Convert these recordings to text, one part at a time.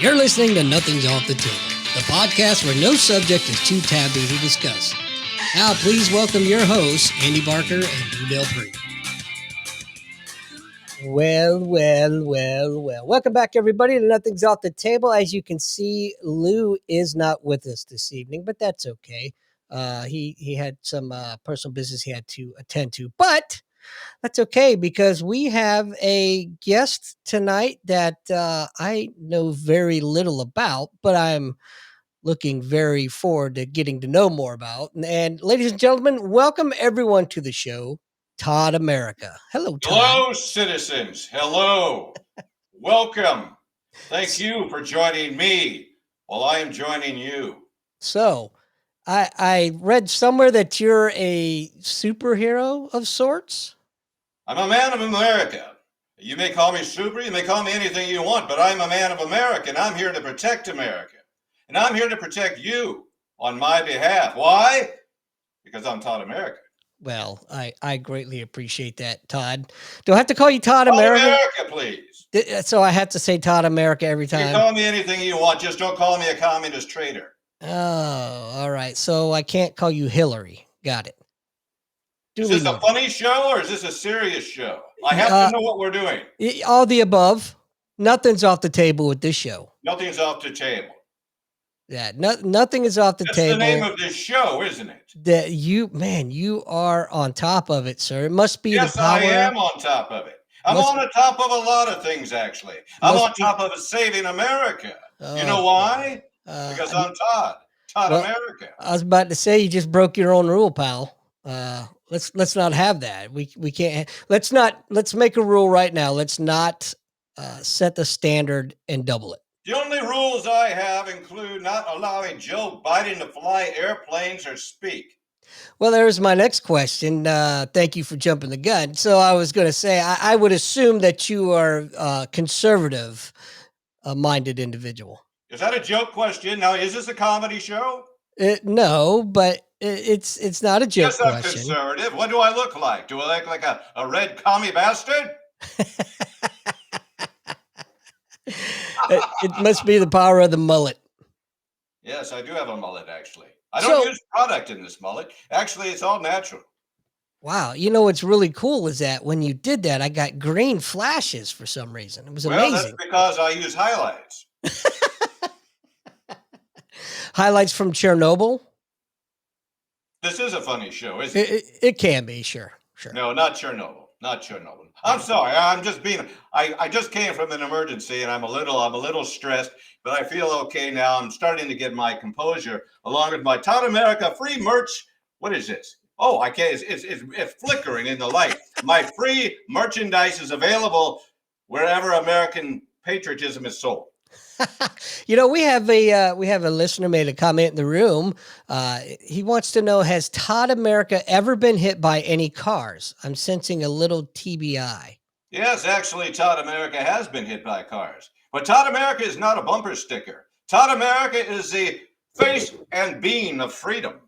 You're listening to Nothing's Off the Table, the podcast where no subject is too taboo to discuss. Now, please welcome your hosts, Andy Barker and Lou Del Pree. Well. Welcome back, everybody, to Nothing's Off the Table. As you can see, Lou is not with us this evening, but that's okay. He had some personal business he had to attend to, but that's okay because we have a guest tonight that I know very little about, but I'm looking very forward to getting to know more about. And ladies and gentlemen, welcome everyone to the show, Todd America. Hello, Todd. Hello, citizens. Hello. Welcome. Thank you for joining me while I am joining you. So, I read somewhere that you're a superhero of sorts. I'm a man of America. You may call me super, you may call me anything you want, but I'm a man of America, and I'm here to protect America. And I'm here to protect you on my behalf. Why? Because I'm Todd America. Well, I greatly appreciate that, Todd. Do I have to call you Todd America? America, please. So I have to say Todd America every time? You can call me anything you want, just don't call me a communist traitor. Oh, all right. So I can't call you Hillary. Got it. Is this a funny show or is this a serious show? I have to know what we're doing. All the above. Nothing's off the table with this show. Nothing's off the table. Yeah, nothing is off the table. That's the name of this show, isn't it? That you are on top of it, sir. It must be the power. Yes, I am on top of it. I'm on the top of a lot of things, actually. I'm on top of saving America. You know why? Because I'm Todd America. I was about to say you just broke your own rule, pal. Let's not have that. We can't. Let's make a rule right now. Let's not set the standard and double it. The only rules I have include not allowing Joe Biden to fly airplanes or speak. Well, there's my next question. Thank you for jumping the gun. So I was going to say, I would assume that you are a conservative-minded individual. Is that a joke question? Now, is this a comedy show? No, but it's not a joke question. Yes, I'm conservative. What do I look like? Do I look like a red commie bastard? It must be the power of the mullet. Yes, I do have a mullet, actually. I don't use product in this mullet. Actually, it's all natural. Wow. You know what's really cool is that when you did that, I got green flashes for some reason. It was amazing. Well, that's because I use highlights. Highlights from Chernobyl? This is a funny show, isn't it? It can be, sure. No, not Chernobyl. Not Chernobyl. I'm sorry. I'm just being. I just came from an emergency, and I'm a little stressed, but I feel okay now. I'm starting to get my composure along with my Todd America free merch. What is this? Oh, I can't. It's flickering in the light. My free merchandise is available wherever American patriotism is sold. You know, we have a listener made a comment in the room. He wants to know, has Todd America ever been hit by any cars? I'm sensing a little TBI. Yes, actually, Todd America has been hit by cars. But Todd America is not a bumper sticker. Todd America is the face and being of freedom.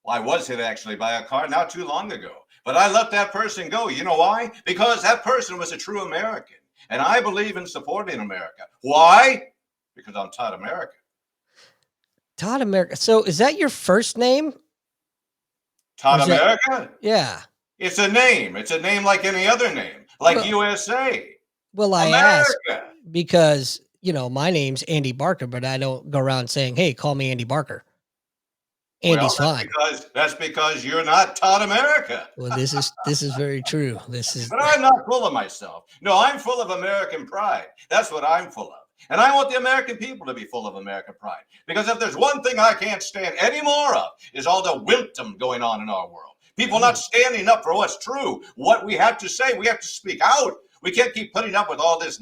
Well, I was hit actually by a car not too long ago, but I let that person go. You know why? Because that person was a true American, and I believe in supporting America. Why? Because I'm Todd America. Todd America. So is that your first name? Todd America? Yeah. It's a name. It's a name like any other name, like USA. Well, I ask because, you know, my name's Andy Barker, but I don't go around saying, hey, call me Andy Barker. Andy's fine. That's because you're not Todd America. Well, this is very true. But I'm not full of myself. No, I'm full of American pride. That's what I'm full of. And I want the American people to be full of American pride. Because if there's one thing I can't stand any more of, is all the wimpdom going on in our world. People not standing up for what's true. What we have to say, we have to speak out. We can't keep putting up with all this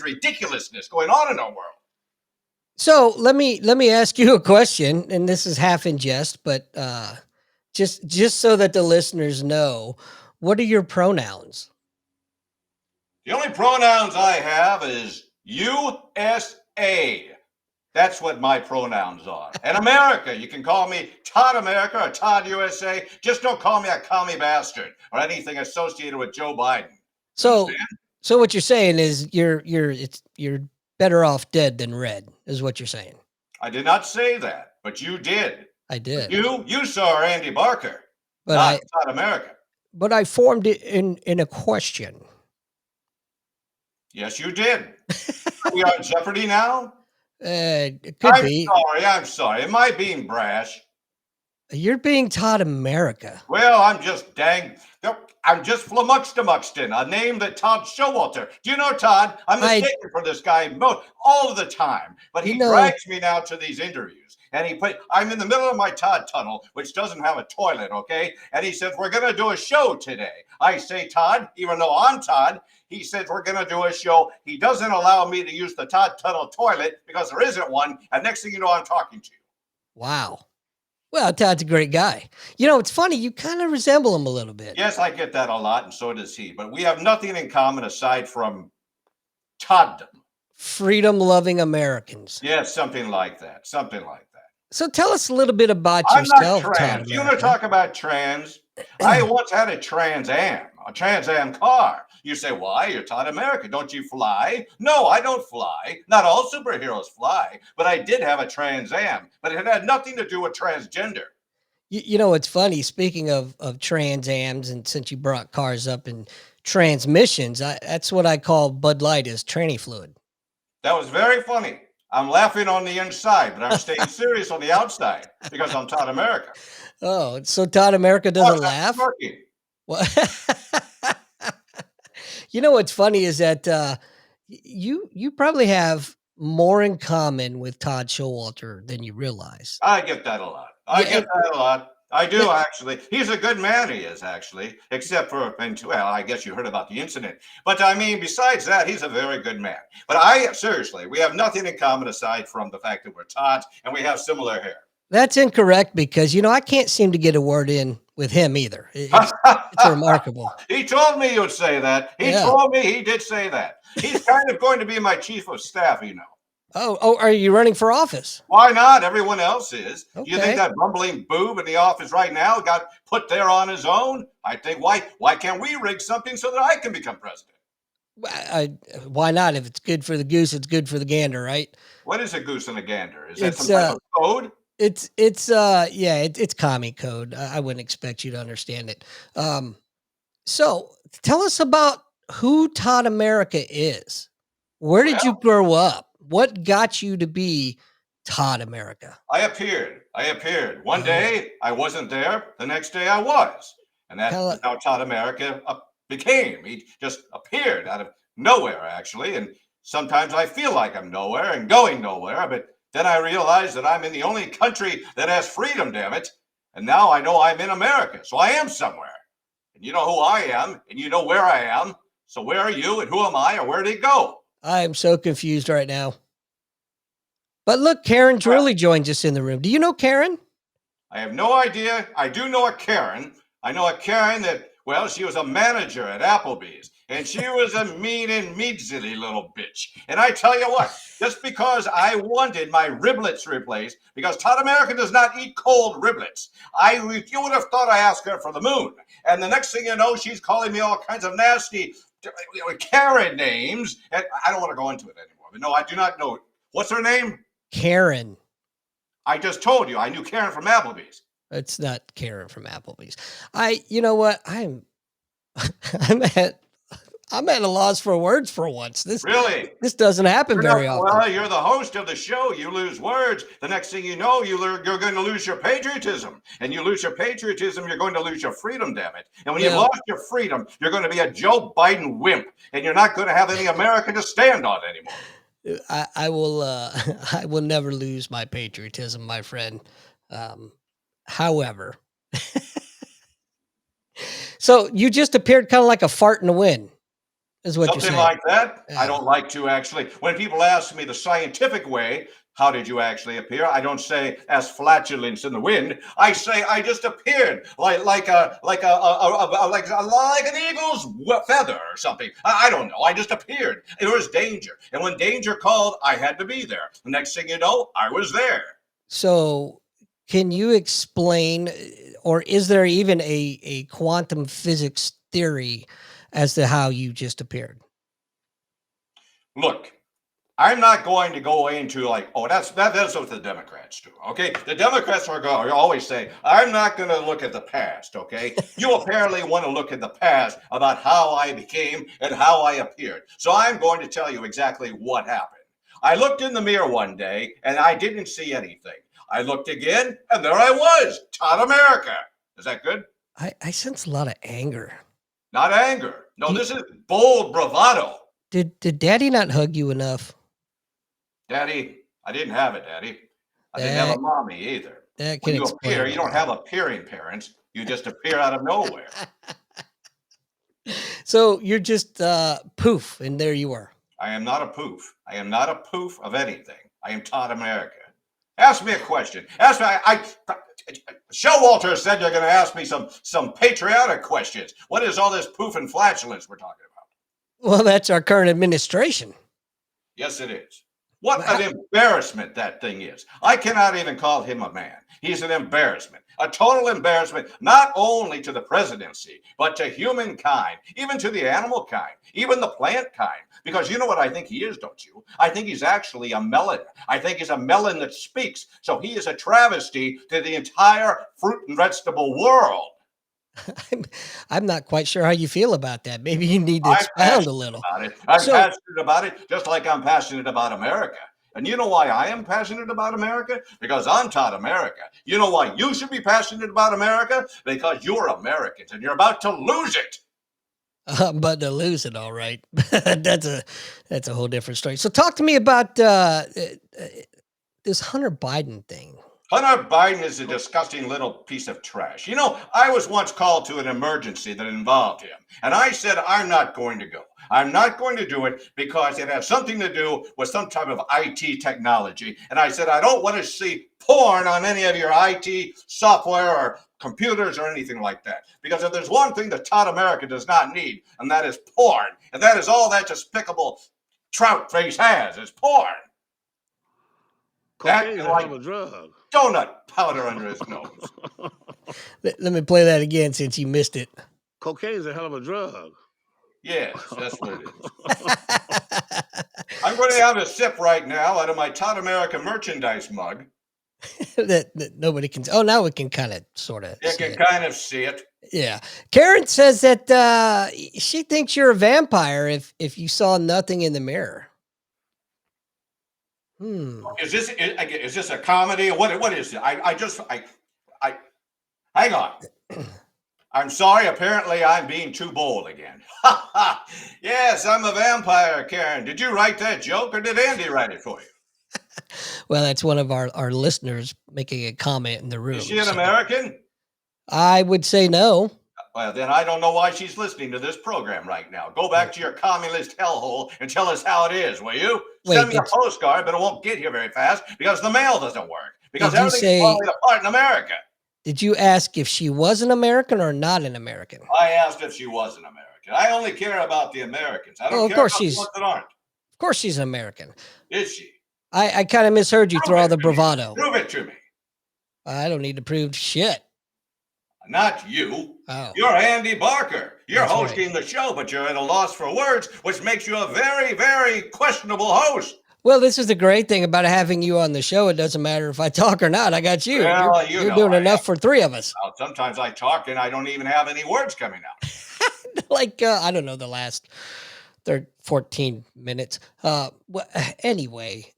ridiculousness going on in our world. So let me ask you a question, and this is half in jest, but just so that the listeners know, what are your pronouns? The only pronouns I have is USA. That's what my pronouns are. And America, you can call me Todd America or Todd USA. Just don't call me a commie bastard or anything associated with Joe Biden. So what you're saying is you're better off dead than red, is what you're saying. I did not say that, but you did. I But did, you saw Andy Barker, but not I Todd America. formed it in a question. Yes, you did. Are we on Jeopardy now? It could I'm be. sorry. I'm sorry. Am I being brash? You're being Todd America. Well, I'm just dang. I'm just Flummuxtamuxton, a name that Todd Showalter. Do you know Todd? I'm I, mistaken for this guy all of the time, but you he know, drags me now to these interviews. And I'm in the middle of my Todd tunnel, which doesn't have a toilet, okay? And he said, we're going to do a show today. I say, Todd, even though I'm Todd, he said, we're going to do a show. He doesn't allow me to use the Todd tunnel toilet because there isn't one. And next thing you know, I'm talking to you. wow. Well, Todd's a great guy. It's funny. You kind of resemble him a little bit. Yes, I get that a lot, and so does he. But we have nothing in common aside from Todd. Freedom-loving Americans. Yes, something like that. Something like that. So tell us a little bit about I'm not yourself, Todd trans. You want to America. talk about trans? I once had a Trans Am car. You say, why? You're Todd America. Don't you fly? No, I don't fly. Not all superheroes fly, but I did have a Trans Am. But it had nothing to do with transgender. It's funny. Speaking of Trans Ams, and since you brought cars up and transmissions, that's what I call Bud Light is tranny fluid. That was very funny. I'm laughing on the inside, but I'm staying serious on the outside because I'm Todd America. Oh, so Todd America doesn't laugh? What? What's funny is that you probably have more in common with Todd Showalter than you realize. I get that a lot. I do, actually. He's a good man, he is, actually, except for, well, I guess you heard about the incident. But I mean, besides that, he's a very good man. But seriously, we have nothing in common aside from the fact that we're Todds and we have similar hair. That's incorrect because, I can't seem to get a word in with him either. It's remarkable. He told me you'd say that. He told me he did say that. He's kind of going to be my chief of staff, Oh, are you running for office? Why not? Everyone else is. Okay. Do you think that bumbling boob in the office right now got put there on his own? I think, why can't we rig something so that I can become president? Why not? If it's good for the goose, it's good for the gander, right? What is a goose and a gander? Is that some type of code? It's commie code. I wouldn't expect you to understand it. So tell us about who Todd America is. Where did you grow up? What got you to be Todd America? I appeared. One day I wasn't there. The next day I was. And that's how Todd America became. He just appeared out of nowhere, actually. And sometimes I feel like I'm nowhere and going nowhere. But then I realize that I'm in the only country that has freedom, damn it. And now I know I'm in America. So I am somewhere. And you know who I am. And you know where I am. So where are you and who am I or where did he go? I am so confused right now. But look, Karen Drewley joins us in the room. Do you know Karen? I have no idea. I do know a Karen. I know a Karen that, well, she was a manager at Applebee's. And she was a mean and measly little bitch. And I tell you what, just because I wanted my riblets replaced, because Todd America does not eat cold riblets, you would have thought I asked her for the moon. And the next thing you know, she's calling me all kinds of nasty Karen names. And I don't want to go into it anymore. But no, I do not know. What's her name? Karen. I just told you. I knew Karen from Applebee's. It's not Karen from Applebee's. You know what? I'm at a loss for words for once. This doesn't happen very often. Well, you're the host of the show. You lose words. The next thing you know, you're going to lose your patriotism. And you lose your patriotism, you're going to lose your freedom, damn it. And when you've lost your freedom, you're going to be a Joe Biden wimp. And you're not going to have any America to stand on anymore. I will never lose my patriotism, my friend. However, so you just appeared kind of like a fart in the wind. Is what Something you're saying. like that. I don't like to actually. When people ask me the scientific way, how did you actually appear? I don't say as flatulence in the wind. I say I just appeared like an eagle's feather or something. I don't know. I just appeared. There was danger, and when danger called, I had to be there. The next thing you know, I was there. So, can you explain, or is there even a quantum physics theory as to how you just appeared? Look, I'm not going to go into like, oh, that's what the Democrats do. Okay, the Democrats are always say, I'm not going to look at the past. Okay, you apparently want to look at the past about how I became and how I appeared. So I'm going to tell you exactly what happened. I looked in the mirror one day and I didn't see anything. I looked again and there I was, Todd America. Is that good? I sense a lot of anger. Not anger. No, Do you- this is bold bravado. did Daddy not hug you enough? Daddy, I didn't have it, Daddy. I didn't have a That mommy either. that When can you appear, explain you a don't lot. have appearing parents. You just appear out of nowhere. So you're just poof, and there you are. I am not a poof. I am not a poof of anything. I am Todd America. Ask me a question. Ask me. Showalter said you're going to ask me some patriotic questions. What is all this poof and flatulence we're talking about? Well, that's our current administration. Yes, it is. What Well, an embarrassment that thing is. I cannot even call him a man. He's an embarrassment, a total embarrassment, not only to the presidency, but to humankind, even to the animal kind, even the plant kind. Because you know what I think he is, don't you? I think he's actually a melon. I think he's a melon that speaks. So he is a travesty to the entire fruit and vegetable world. I'm, I'm not quite sure how you feel about that. Maybe you need to I'm expound a passionate little. about it. I'm So, passionate about it, just like I'm passionate about America. And you know why I am passionate about America? Because I'm Todd America. You know why you should be passionate about America? Because you're Americans and you're about to lose it. I'm about to lose it, all right. That's a whole different story. So, talk to me about uh, this Hunter Biden thing. Hunter Biden is a disgusting little piece of trash. You know, I was once called to an emergency that involved him, and I said, I'm not going to go. I'm not going to do it because it has something to do with some type of IT technology. And I said, I don't want to see porn on any of your IT software or computers or anything like that. Because if there's one thing that Todd America does not need, and that is porn, and that is all that despicable trout face has, is porn. That Cocaine's and a hell like of a drug. donut powder under his nose. Let me play that again since you missed it. Cocaine's a hell of a drug. Yes, that's what it is. I'm going to have a sip right now out of my Todd America merchandise mug. that nobody can. Oh, now we can kind of sort of You see can it. kind of see it. Yeah. Karen says that she thinks you're a vampire if you saw nothing in the mirror. Hmm. Is this a comedy? What is it? I hang on. I'm sorry. Apparently, I'm being too bold again. Yes, I'm a vampire, Karen. Did you write that joke, or did Andy write it for you? Well, that's one of our listeners making a comment in the room. Is she an so American? I would say no. Well, then I don't know why she's listening to this program right now. Go back to your communist hellhole and tell us how it is, will you? Wait, Send me a postcard, but it won't get here very fast because the mail doesn't work. Because Did you everything's say- falling apart in America. did you ask if she was an American or not an American? I asked if she was an American. I only care about the Americans. I don't Oh, of care course about the she's- ones that aren't. Of course she's an American. Is she? I kind of misheard you through all the to me. bravado. Prove it to me. I don't need to prove shit. Not you. Oh. You're Andy Barker. You're That's right. hosting the show, but you're at a loss for words, which makes you a very, very questionable host. Well, this is the great thing about having you on the show. It doesn't matter if I talk or not. I got you. Well, you're know doing I enough am. for three of us. Well, sometimes I talk and I don't even have any words coming out. Like, I don't know, the last 14 minutes. Anyway,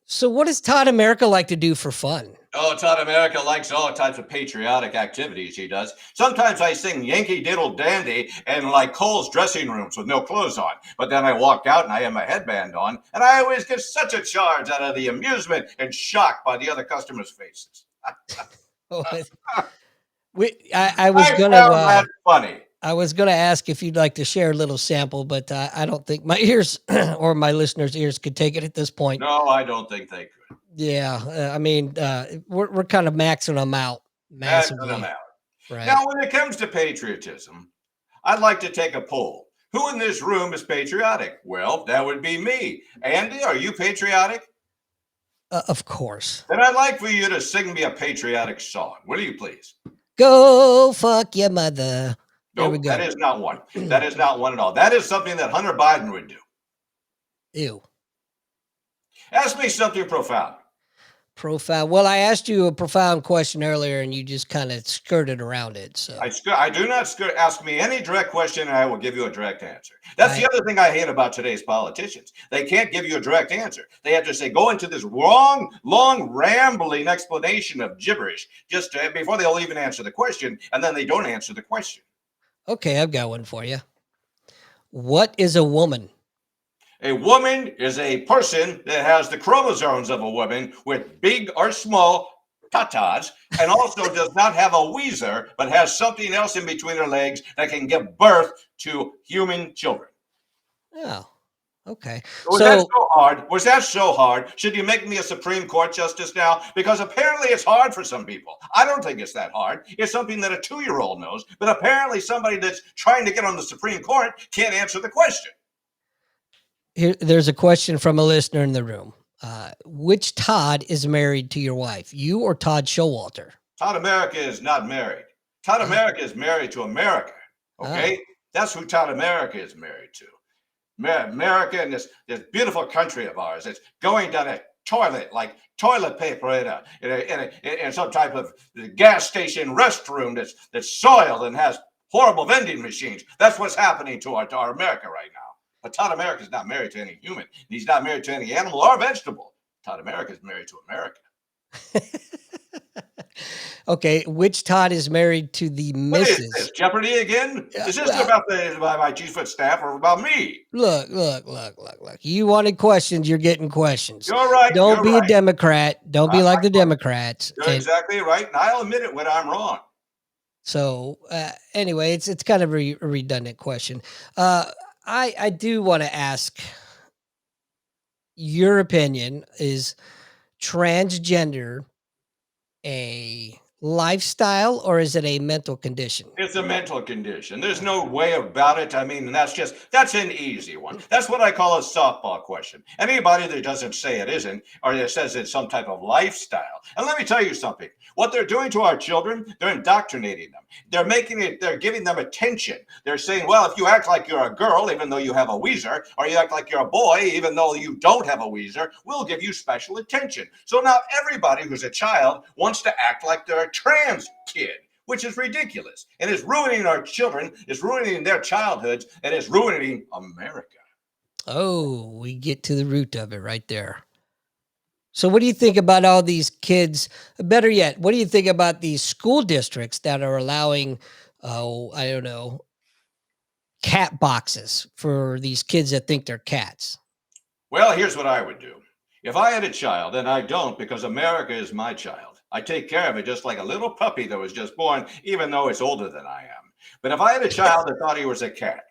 so what does Todd America like to do for fun? Oh, Todd America likes all types of patriotic activities, he does. Sometimes I sing Yankee Diddle Dandy in like Cole's dressing rooms with no clothes on. But then I walk out and I have my headband on, and I always get such a charge out of the amusement and shock by the other customers' faces. I was I gonna found that funny. I was gonna ask if you'd like to share a little sample, but I don't think my ears or my listeners' ears could take it at this point. No, I don't think they could. Yeah, I mean, we're kind of maxing them out massively. Maxing them out. Right. Now, when it comes to patriotism, I'd like to take a poll. Who in this room is patriotic? Well, that would be me. Andy, are you patriotic? Of course. Then I'd like for you to sing me a patriotic song. Will you please? Go fuck your mother. There we Nope, go. that is not one. That is not one at all. That is something that Hunter Biden would do. Ew. Ask me something profound. Profound. Well, I asked you a profound question earlier, and you just kind of skirted around it. So I do not ask me any direct question, and I will give you a direct answer. That's I the other thing I hate about today's politicians. They can't give you a direct answer. They have to say, go into this long, rambling explanation of gibberish before they'll even answer the question, and then they don't answer the question. okay, I've got one for you. What is a woman? A woman is a person that has the chromosomes of a woman with big or small tatas, and also does not have a weezer, but has something else in between her legs that can give birth to human children. Oh, okay. Was that So so hard? Was that so hard? Should you make me a Supreme Court justice now? Because apparently it's hard for some people. I don't think it's that hard. It's something that a 2-year-old knows, but apparently somebody that's trying to get on the Supreme Court can't answer the question. there's a question from a listener in the room. Which Todd is married to your wife, you or Todd Showalter? Todd America is not married. Todd Oh, America is married to America. oh, Okay? That's who Todd America is married to. America and this beautiful country of ours. It's going down a toilet like toilet paper in some type of gas station restroom that's soiled and has horrible vending machines. That's what's happening to our America right now. But Todd America is not married to any human. He's not married to any animal or vegetable. Todd America is married to America. okay. Which Todd is married to the What is this? Mrs.? Jeopardy again? Is this Well, about my chief of staff or about me? look. You wanted questions. You're getting questions. You're right. Don't You're be a right. Democrat. Don't be like the Democrats. You're And exactly right. And I'll admit it when I'm wrong. so, anyway, it's kind of a redundant question. Uh, I do want to ask your opinion. Is transgender a lifestyle or is it a mental condition? It's a mental condition. There's no way about it. I mean, that's an easy one. That's what I call a softball question. Anybody that doesn't say it isn't, or that says it's some type of lifestyle. And let me tell you something. What they're doing to our children, they're indoctrinating them. They're giving them attention. They're saying, well, if you act like you're a girl, even though you have a weezer, or you act like you're a boy, even though you don't have a weezer, we'll give you special attention. So now everybody who's a child wants to act like they're a trans kid, which is ridiculous and is ruining our children, is ruining their childhoods, and is ruining America. Oh, we get to the root of it right there. So, what do you think about all these kids? Better yet, what do you think about these school districts that are allowing, oh, I don't know, cat boxes for these kids that think they're cats? Well, here's what I would do. If I had a child, and I don't because America is my child, I take care of it just like a little puppy that was just born, even though it's older than I am. But if I had a child that thought he was a cat,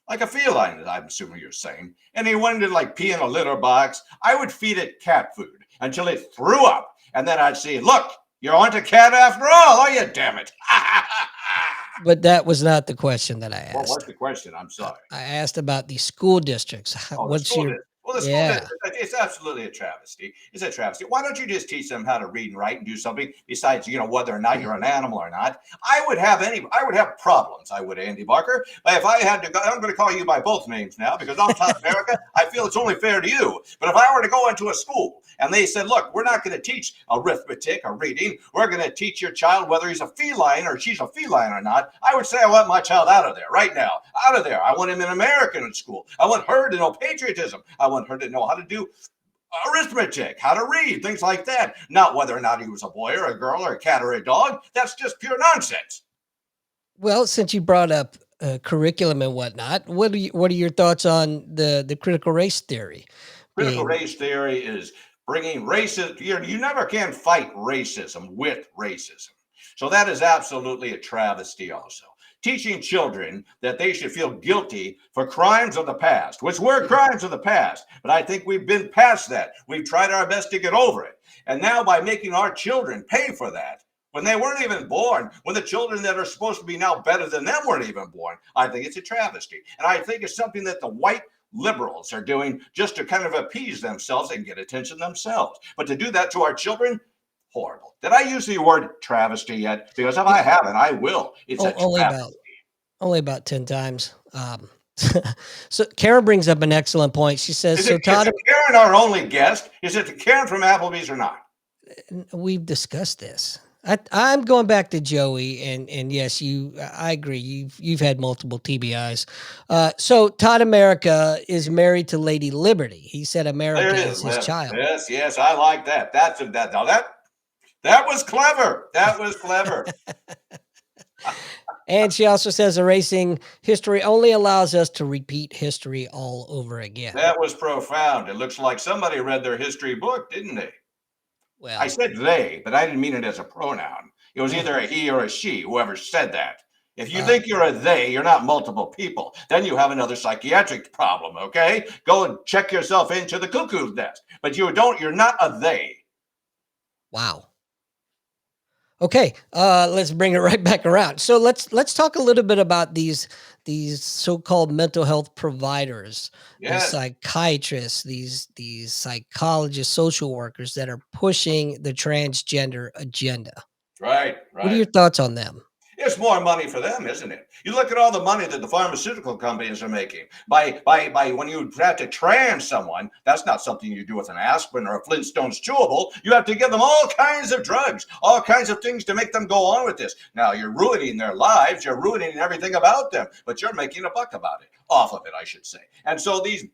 like a feline, that I'm assuming you're saying, and he wanted to like pee in a litter box, I would feed it cat food until it threw up. And then I'd say, look, you aren't a cat after all, are you, damn it? But that was not the question that I What was asked. the question? I'm sorry. I asked about the school districts. Oh, the What's school your, district. Well, the school yeah. district, it's absolutely a travesty. It's a travesty. Why don't you just teach them how to read and write and do something besides, whether or not you're an animal or not? I would have problems. I would, Andy Barker. If I had to go, I'm going to call you by both names now because I'm Todd America. I feel it's only fair to you. But if I were to go into a school and they said, look, we're not going to teach arithmetic or reading. We're going to teach your child whether he's a feline or she's a feline or not. I would say I want my child out of there right now. Out of there. I want him in American in school. I want her to know patriotism. I want her to know how to do arithmetic, how to read, things like that. Not whether or not he was a boy or a girl or a cat or a dog. That's just pure nonsense. Well, since you brought up curriculum and whatnot, what are your thoughts on the critical race theory? Critical Being race theory is bringing racism. You never can fight racism with racism. So that is absolutely a travesty also. Teaching children that they should feel guilty for crimes of the past, which were crimes of the past. But I think we've been past that. We've tried our best to get over it. And now by making our children pay for that, when they weren't even born, when the children that are supposed to be now better than them weren't even born, I think it's a travesty. And I think it's something that the white liberals are doing just to kind of appease themselves and get attention themselves. But to do that to our children, horrible. Did I use the word travesty yet? Because if I haven't, I will. It's a only travesty. about 10 times. So Karen brings up an excellent point. She says, Is "So it is Todd, it Karen our only guest? Is it Karen from Applebee's or not? we've discussed this. I'm going back to Joey, and yes, I agree. You've had multiple TBIs. So Todd America is married to Lady Liberty. He said There America it is. is his Well, child, yes, yes, I like that. That's that. Now that was clever. That was clever. and she also says erasing history only allows us to repeat history all over again. That was profound. It looks like somebody read their history book, didn't they? I Well, said they, but I didn't mean it as a pronoun. It was mm, either a he or a she, whoever said that. If you uh, think you're a they, you're not multiple people. Then you have another psychiatric problem, okay? Go and check yourself into the cuckoo's nest. But you're not a they. wow. Okay, let's bring it right back around. So let's talk a little bit about these so-called mental health providers, these Yes, psychiatrists, these psychologists, social workers that are pushing the transgender agenda. right, What are right. your thoughts on them? It's more money for them, isn't it? You look at all the money that the pharmaceutical companies are making by when you have to trans someone. That's not something you do with an aspirin or a Flintstones chewable. You have to give them all kinds of drugs, all kinds of things to make them go on with this. Now you're ruining their lives. You're ruining everything about them, but you're making a buck about it, off of it, I should say. And so these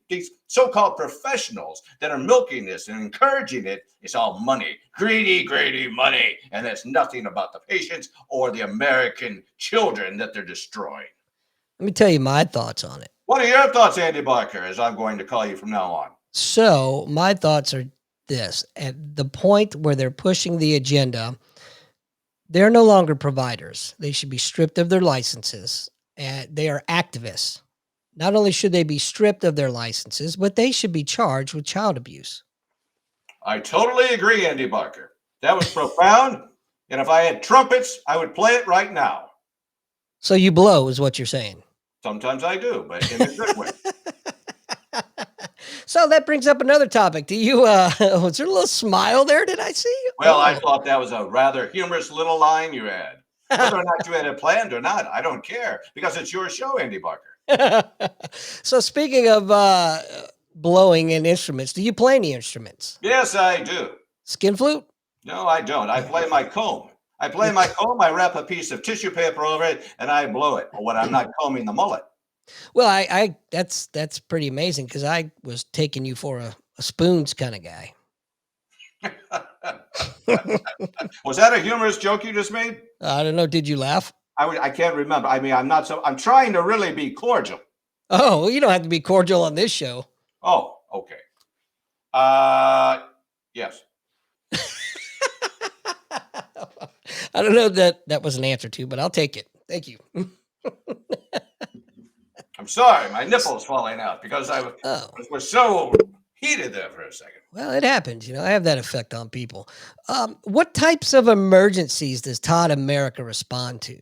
so-called professionals that are milking this and encouraging it, it's all money, greedy, greedy money, and it's nothing about the patients or the American children that they're destroying. Let me tell you my thoughts on it. What are your thoughts, Andy Barker, as I'm going to call you from now on? So my thoughts are this: at the point where they're pushing the agenda, they're no longer providers. They should be stripped of their licenses, and they are activists. Not only should they be stripped of their licenses, but they should be charged with child abuse. I totally agree, Andy Barker. That was profound. And if I had trumpets, I would play it right now. So you blow is what you're saying. Sometimes I do, but in a good way. So that brings up another topic. Do you was there a little smile there? Did I see? Well, I thought that was a rather humorous little line you had. Whether or not you had it planned or not, I don't care because it's your show, Andy Barker. So speaking of blowing in instruments, do you play any instruments? Yes, I do. Skin flute? No, I don't. I play my comb. I play my comb, I wrap a piece of tissue paper over it, and I blow it when I'm not combing the mullet. Well, I that's pretty amazing because I was taking you for a spoons kind of guy. Was that a humorous joke you just made? I don't know. Did you laugh? I can't remember. I mean, I'm trying to really be cordial. Oh, well, you don't have to be cordial on this show. Oh, okay. Uh, yes. I don't know that was an answer to, but I'll take it. Thank you. I'm sorry. My nipple's falling out because I Oh, was so heated there for a second. well, it happens. I have that effect on people. What types of emergencies does Todd America respond to?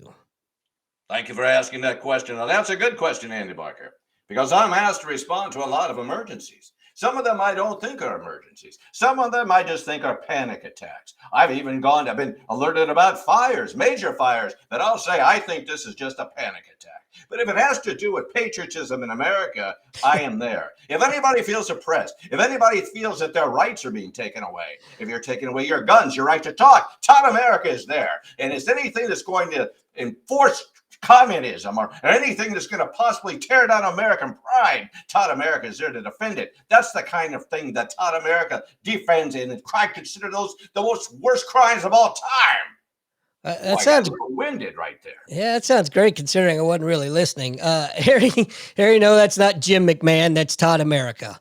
Thank you for asking that question. Now, that's a good question, Andy Barker, because I'm asked to respond to a lot of emergencies. Some of them I don't think are emergencies. Some of them I just think are panic attacks. I've been alerted about fires, major fires, that I'll say I think this is just a panic attack. But if it has to do with patriotism in America, I am there. If anybody feels oppressed, if anybody feels that their rights are being taken away, if you're taking away your guns, your right to talk, Todd America is there. And it's anything that's going to enforce communism or anything that's going to possibly tear down American pride, Todd America is there to defend it. That's the kind of thing that Todd America defends, and I consider those the most worst crimes of all time. That I got sounds a little winded right there. Yeah, that sounds great considering I wasn't really listening. Harry, no, that's not Jim McMahon. That's Todd America.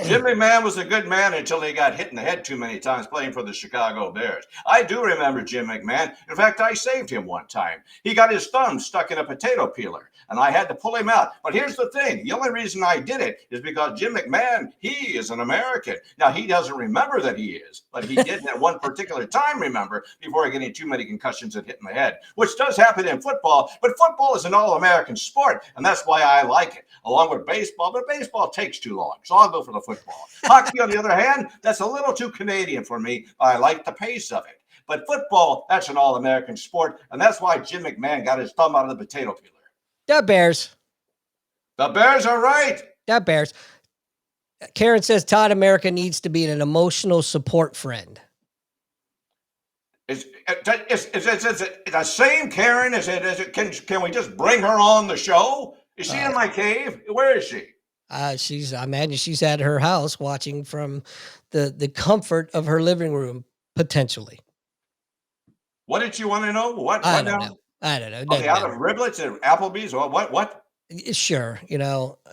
Jim McMahon was a good man until he got hit in the head too many times playing for the Chicago Bears. I do remember Jim McMahon. In fact, I saved him one time. He got his thumb stuck in a potato peeler, and I had to pull him out. But here's the thing. The only reason I did it is because Jim McMahon, he is an American. Now, he doesn't remember that he is, but he did at one particular time remember before getting too many concussions and hitting the head, which does happen in football. But football is an all-American sport, and that's why I like it, along with baseball. But baseball takes too long, so I'll go for the football. Hockey, on the other hand, that's a little too Canadian for me. I like the pace of it. But football, that's an all-American sport, and that's why Jim McMahon got his thumb out of the potato peeler. The Bears. The Bears are right. That bears. Karen says Todd America needs to be an emotional support friend. Is it the same Karen? Can we just bring her on the show? Is she in my cave? Where is she? I imagine she's at her house watching from the comfort of her living room, potentially. What did you want to know? What I don't now? know. I don't know. It Okay, doesn't out of matter. riblets at Applebee's or what? Sure,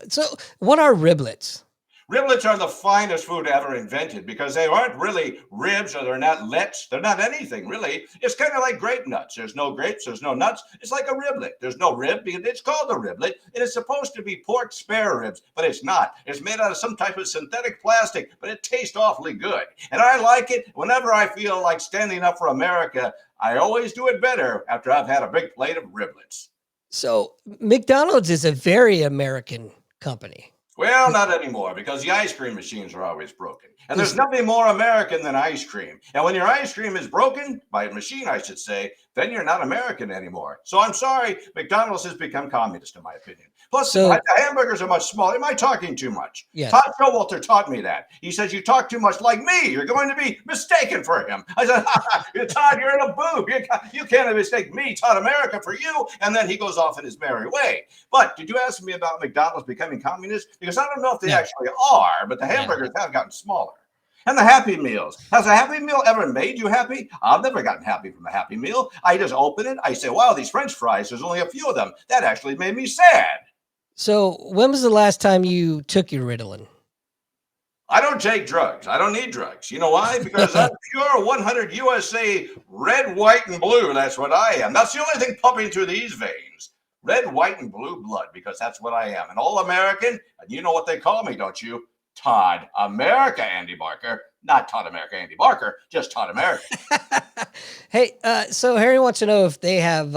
So, what are riblets? Riblets are the finest food ever invented because they aren't really ribs or they're not lets. They're not anything really. It's kind of like grape nuts. There's no grapes, there's no nuts. It's like a riblet. There's no rib because it's called a riblet. It is supposed to be pork spare ribs, but it's not. It's made out of some type of synthetic plastic, but it tastes awfully good. And I like it. Whenever I feel like standing up for America, I always do it better after I've had a big plate of riblets. So, McDonald's is a very American company. Well, not anymore because the ice cream machines are always broken. And there's nothing more American than ice cream. And when your ice cream is broken, by a machine, I should say, then you're not American anymore. So I'm sorry, McDonald's has become communist, in my opinion. Plus, the hamburgers are much smaller. Am I talking too much? Yes. Todd Showalter taught me that. He says, you talk too much like me. You're going to be mistaken for him. I said, Todd, you're a boob. You can't mistake me, Todd America, for you. And then he goes off in his merry way. But did you ask me about McDonald's becoming communist? Because I don't know if they actually are, but the hamburgers have gotten smaller. And the Happy Meals. Has a Happy Meal ever made you happy? I've never gotten happy from a Happy Meal. I just open it. I say, wow, these French fries, there's only a few of them. That actually made me sad. So, when was the last time you took your Ritalin? I don't take drugs. I don't need drugs. You know why? Because I'm pure 100 USA red, white, and blue. That's what I am. That's the only thing pumping through these veins. Red, white, and blue blood, because that's what I am. An all-American, and you know what they call me, don't you? Todd America, Andy Barker. Not Todd America, Andy Barker, just Todd America. Hey, so Harry wants to know if they have,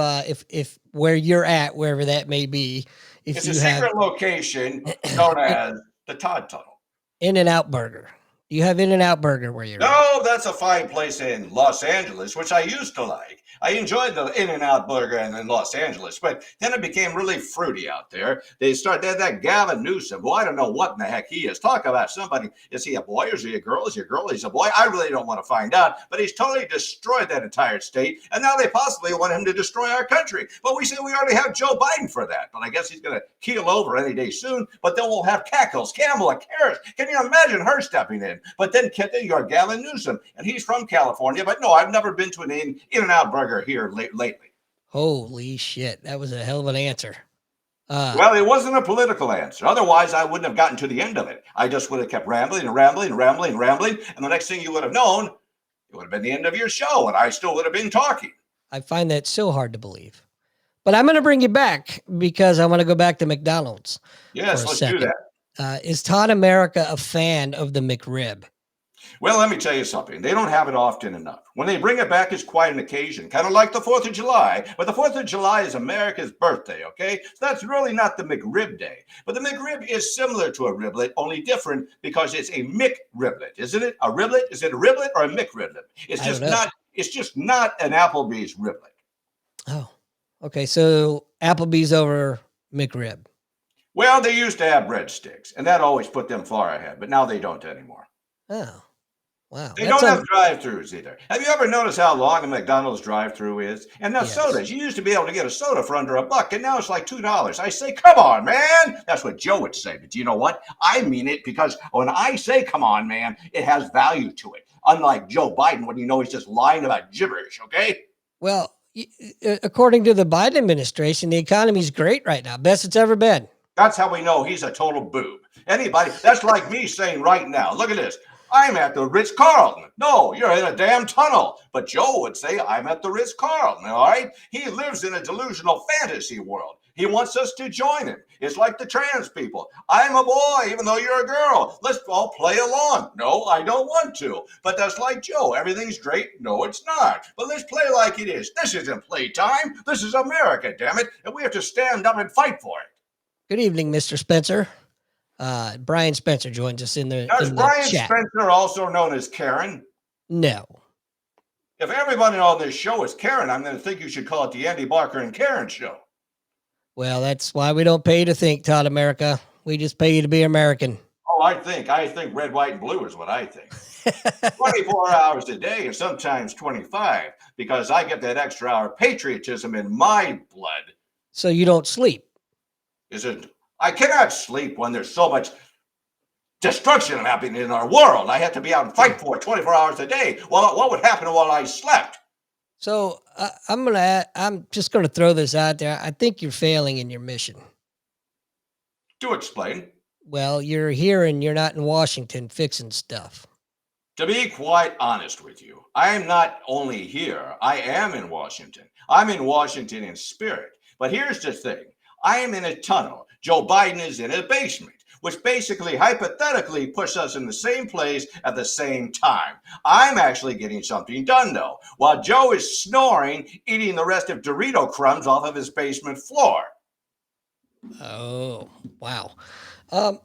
if where you're at, wherever that may be, if It's you a secret location known as the Todd Tunnel. In-N-Out Burger. Do you have In-N-Out Burger where you're at? No, that's a fine place in Los Angeles, which I used to like. I enjoyed the In-N-Out Burger in Los Angeles, but then it became really fruity out there. They had that Gavin Newsom, who I don't know what in the heck he is. Talk about somebody. Is he a boy? Is he a girl? Is he a girl? He's a boy. I really don't want to find out, but he's totally destroyed that entire state, and now they possibly want him to destroy our country. But we say we already have Joe Biden for that, but I guess he's going to keel over any day soon, but then we'll have Cackles, Kamala Harris. Can you imagine her stepping in? But then you got Gavin Newsom, and he's from California, but no, I've never been to an In-N-Out Burger here lately. Holy shit. That was a hell of an answer. Well, it wasn't a political answer. Otherwise, I wouldn't have gotten to the end of it. I just would have kept rambling and rambling and rambling and rambling. And the next thing you would have known, it would have been the end of your show, and I still would have been talking. I find that so hard to believe. But I'm going to bring you back because I want to go back to McDonald's. Yes, let's do that. Is Todd America a fan of the McRib? Well, let me tell you something. They don't have it often enough. When they bring it back, it's quite an occasion, kind of like the 4th of July. But the 4th of July is America's birthday, okay? So that's really not the McRib Day. But the McRib is similar to a riblet, only different because it's a McRiblet, isn't it? A riblet? Is it a riblet or a McRiblet? It's just not an Applebee's riblet. Oh, okay. So Applebee's over McRib. Well, they used to have breadsticks, and that always put them far ahead, but now they don't anymore. Oh. Wow. They don't have drive-thrus either. Have you ever noticed how long a McDonald's drive-thru is? And now sodas. You used to be able to get a soda for under $1, and now it's like $2. I say, come on, man. That's what Joe would say. But you know what? I mean it because when I say, come on, man, it has value to it. Unlike Joe Biden, when you know he's just lying about gibberish, okay? Well, according to the Biden administration, the economy's great right now. Best it's ever been. That's how we know he's a total boob. That's like me saying right now, look at this. I'm at the Ritz-Carlton. No, you're in a damn tunnel. But Joe would say, I'm at the Ritz-Carlton, all right? He lives in a delusional fantasy world. He wants us to join him. It's like the trans people. I'm a boy, even though you're a girl. Let's all play along. No, I don't want to. But that's like Joe. Everything's great. No, it's not. But let's play like it is. This isn't playtime. This is America, damn it. And we have to stand up and fight for it. Good evening, Mr. Spencer. Brian Spencer joins us in the Now, is Brian chat. Spencer also known as Karen? No. If everybody on this show is Karen, I'm going to think you should call it the Andy Barker and Karen Show. Well, that's why we don't pay you to think, Todd America. We just pay you to be American. Oh, I think red, white, and blue is what I think. 24 hours a day and sometimes 25 because I get that extra hour of patriotism in my blood. So you don't sleep. I cannot sleep when there's so much destruction happening in our world. I have to be out and fight for it 24 hours a day. Well, what would happen while I slept? So I'm just gonna throw this out there. I think you're failing in your mission. To explain. Well, you're here and you're not in Washington fixing stuff. To be quite honest with you, I am not only here, I am in Washington. I'm in Washington in spirit. But here's the thing. I am in a tunnel. Joe Biden is in a basement, which basically hypothetically puts us in the same place at the same time. I'm actually getting something done, though, while Joe is snoring, eating the rest of Dorito crumbs off of his basement floor. Oh, wow.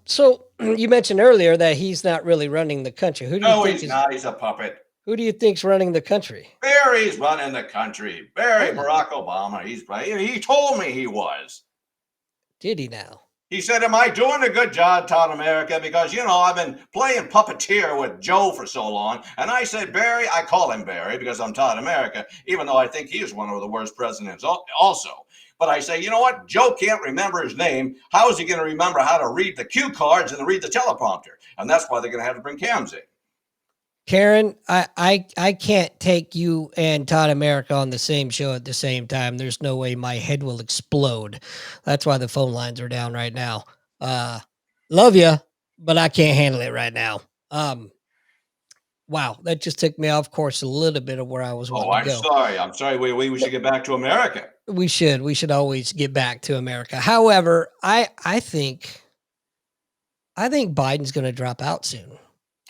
So you mentioned earlier that he's not really running the country. No, he's not. He's a puppet. Who do you think's running the country? Barry's running the country. Barry, Oh. Barack Obama. He told me he was. Did he now? He said, am I doing a good job, Todd America? Because, I've been playing puppeteer with Joe for so long. And I said, Barry, I call him Barry because I'm Todd America, even though I think he is one of the worst presidents also. But I say, you know what? Joe can't remember his name. How is he going to remember how to read the cue cards and to read the teleprompter? And that's why they're going to have to bring cams in. Karen, I can't take you and Todd America on the same show at the same time. There's no way my head will explode. That's why the phone lines are down right now. Love you, but I can't handle it right now. Wow, that just took me off course a little bit of where I was wanting to go. I'm sorry. We should get back to America. We should always get back to America. However, I think Biden's going to drop out soon.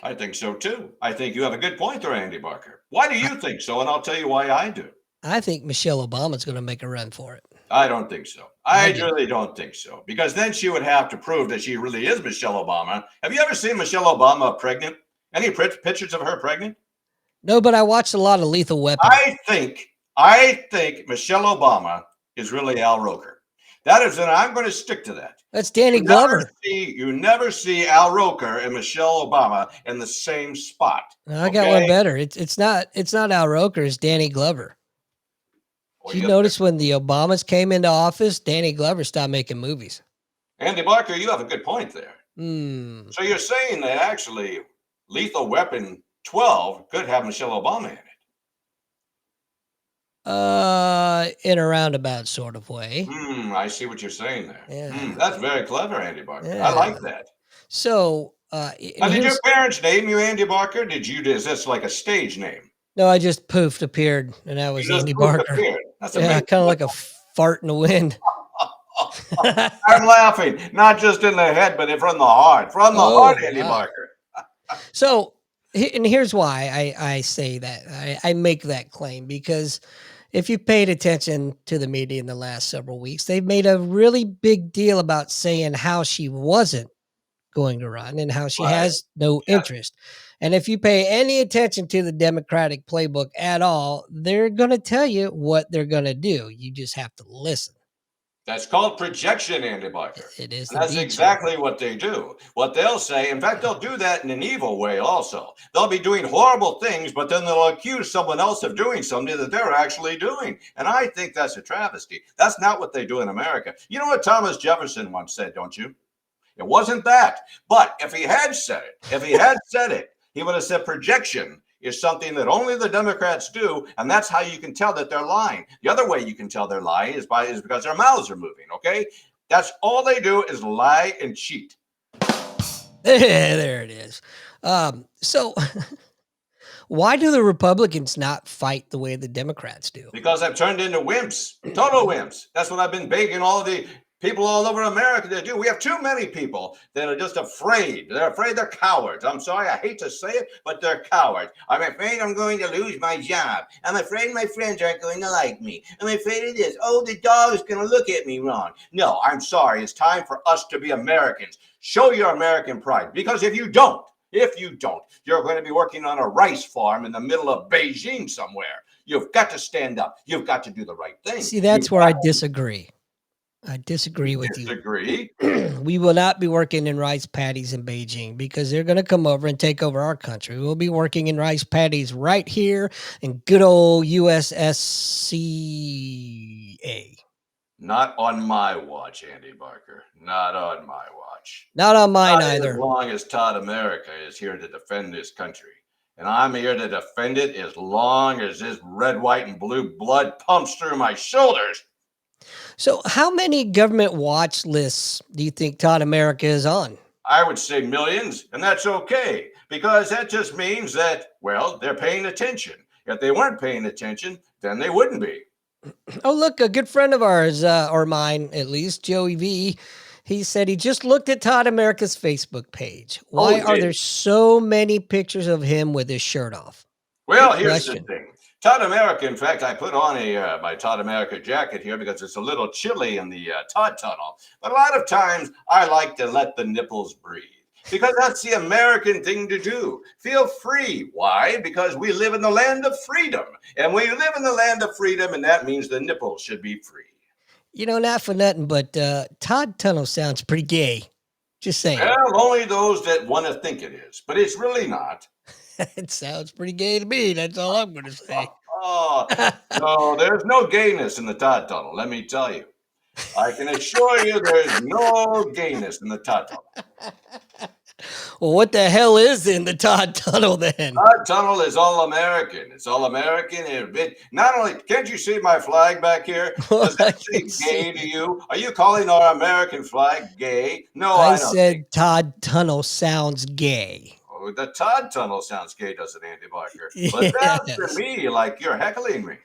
I think so too. I think you have a good point there, Andy Barker. Why do you think so? And I'll tell you why I do. I think Michelle Obama's going to make a run for it. I don't think so. I really don't think so. Because then she would have to prove that she really is Michelle Obama. Have you ever seen Michelle Obama pregnant? Any pictures of her pregnant? No, but I watched a lot of Lethal Weapon. I think Michelle Obama is really Al Roker. That is, and I'm going to stick to that. That's Danny Glover. You never see Al Roker and Michelle Obama in the same spot. No, I got one better. It's not Al Roker. It's Danny Glover. You notice when the Obamas came into office, Danny Glover stopped making movies. Andy Barker, you have a good point there. So you're saying that actually Lethal Weapon 12 could have Michelle Obama in it. In a roundabout sort of way. I see what you're saying there. Yeah. That's very clever, Andy Barker. Yeah. I like that. So, now, did your parents name you Andy Barker? Is this like a stage name? No, I just poofed, appeared, and that was Andy Barker. That's kind of like a fart in the wind. I'm laughing, not just in the head, but from the heart. From the heart, Andy Barker. So, and here's why I say that. I make that claim because if you paid attention to the media in the last several weeks, they've made a really big deal about saying how she wasn't going to run and how she has no interest. And if you pay any attention to the Democratic playbook at all, they're going to tell you what they're going to do. You just have to listen. That's called projection, Andy Barker. It is. That's exactly what they do. What they'll say, in fact, they'll do that in an evil way also. They'll be doing horrible things, but then they'll accuse someone else of doing something that they're actually doing. And I think that's a travesty. That's not what they do in America. You know what Thomas Jefferson once said, don't you? It wasn't that. But if he had said it, he would have said projection is something that only the Democrats do, and that's how you can tell that they're lying. The other way you can tell they're lying is because their mouths are moving, okay? That's all they do is lie and cheat. There it is. So why do the Republicans not fight the way the Democrats do? Because I've turned into wimps, total wimps. That's what I've been begging all of the people all over America to do. We have too many people that are just afraid. They're afraid they're cowards. I'm sorry, I hate to say it, but they're cowards. I'm afraid I'm going to lose my job. I'm afraid my friends aren't going to like me. I'm afraid of this. Oh, the dog is going to look at me wrong. No, I'm sorry. It's time for us to be Americans. Show your American pride. Because if you don't, you're going to be working on a rice farm in the middle of Beijing somewhere. You've got to stand up. You've got to do the right thing. See, that's where I disagree. I disagree with you. Disagree? We will not be working in rice paddies in Beijing because they're going to come over and take over our country. We'll be working in rice paddies right here in good old USSCA. Not on my watch, Andy Barker. Not on my watch. Not on mine Not as either. long as Todd America is here to defend this country. And I'm here to defend it as long as this red, white, and blue blood pumps through my shoulders. So, how many government watch lists do you think Todd America is on? I would say millions, and that's okay, because that just means that, well, they're paying attention. If they weren't paying attention, then they wouldn't be. Oh, look, a good friend of ours, or mine at least, Joey V. He said he just looked at Todd America's Facebook page. Why are there so many pictures of him with his shirt off? Well, Good here's question. the thing. Todd America, in fact, I put on my Todd America jacket here because it's a little chilly in the Todd tunnel. But a lot of times I like to let the nipples breathe because that's the American thing to do. Feel free. Why? Because we live in the land of freedom. And we live in the land of freedom, and that means the nipples should be free. You know, not for nothing, but Todd Tunnel sounds pretty gay. Just saying. Well, only those that want to think it is, but it's really not. It sounds pretty gay to me. That's all I'm going to say. Oh, no, there's no gayness in the Todd tunnel, let me tell you. I can assure you there's no gayness in the Todd tunnel. Well, what the hell is in the Todd Tunnel then? Todd tunnel is all American. It's all American. Not only, can't you see my flag back here? Does that say gay to you? Are you calling our American flag gay? No, I don't. said Todd Tunnel sounds gay. Oh, the Todd tunnel sounds gay, doesn't it, Andy Barker? But that's to me like you're heckling me.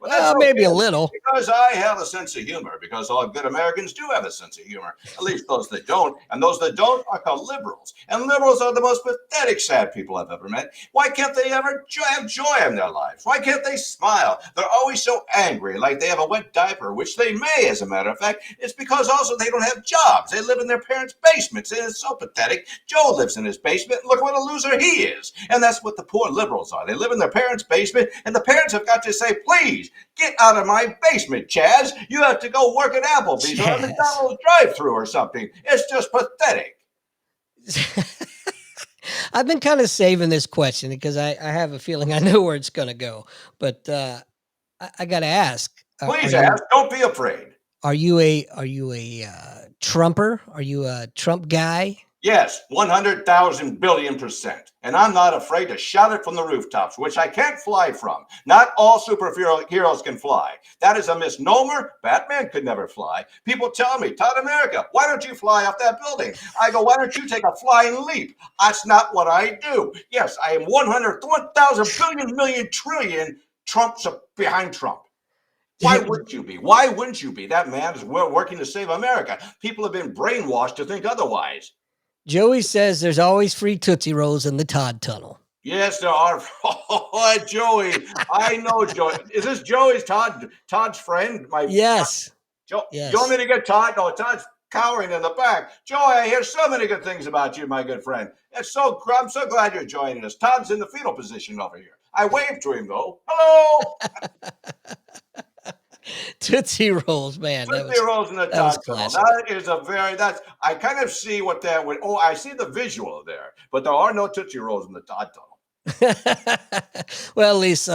Well, maybe a little. Because I have a sense of humor, because all good Americans do have a sense of humor, at least those that don't. And those that don't are called liberals. And liberals are the most pathetic, sad people I've ever met. Why can't they ever have joy in their lives? Why can't they smile? They're always so angry, like they have a wet diaper, which they may, as a matter of fact. It's because also they don't have jobs. They live in their parents' basements, and it's so pathetic. Joe lives in his basement. Look what a loser he is. And that's what the poor liberals are. They live in their parents' basement, and the parents have got to say, please, get out of my basement, Chaz. You have to go work at Applebee's or a McDonald's drive-thru or something. It's just pathetic. I've been kind of saving this question because I have a feeling I know where it's going to go. But I got to ask. Please ask. Don't be afraid. Are you a Trumper? Are you a Trump guy? Yes, 100,000 billion%. And I'm not afraid to shout it from the rooftops, which I can't fly from. Not all superheroes can fly. That is a misnomer. Batman could never fly. People tell me, Todd America, why don't you fly off that building? I go, why don't you take a flying leap? That's not what I do. Yes, I am 1,000 billion, million, trillion Trumps behind Trump. Why wouldn't you be? Why wouldn't you be? That man is working to save America. People have been brainwashed to think otherwise. Joey says there's always free Tootsie Rolls in the Todd Tunnel. Yes, there are. Oh, Joey. I know Joey. Is this Joey's Todd's friend? Yes. Joe, yes. You want me to get Todd? No, Todd's cowering in the back. Joey, I hear so many good things about you, my good friend. I'm so glad you're joining us. Todd's in the fetal position over here. I waved to him, though. Hello. Tootsie Rolls, man. Tootsie Rolls in the Todd Tunnel. That is I kind of see what that would, I see the visual there, but there are no Tootsie Rolls in the Todd Tunnel. Well, at least,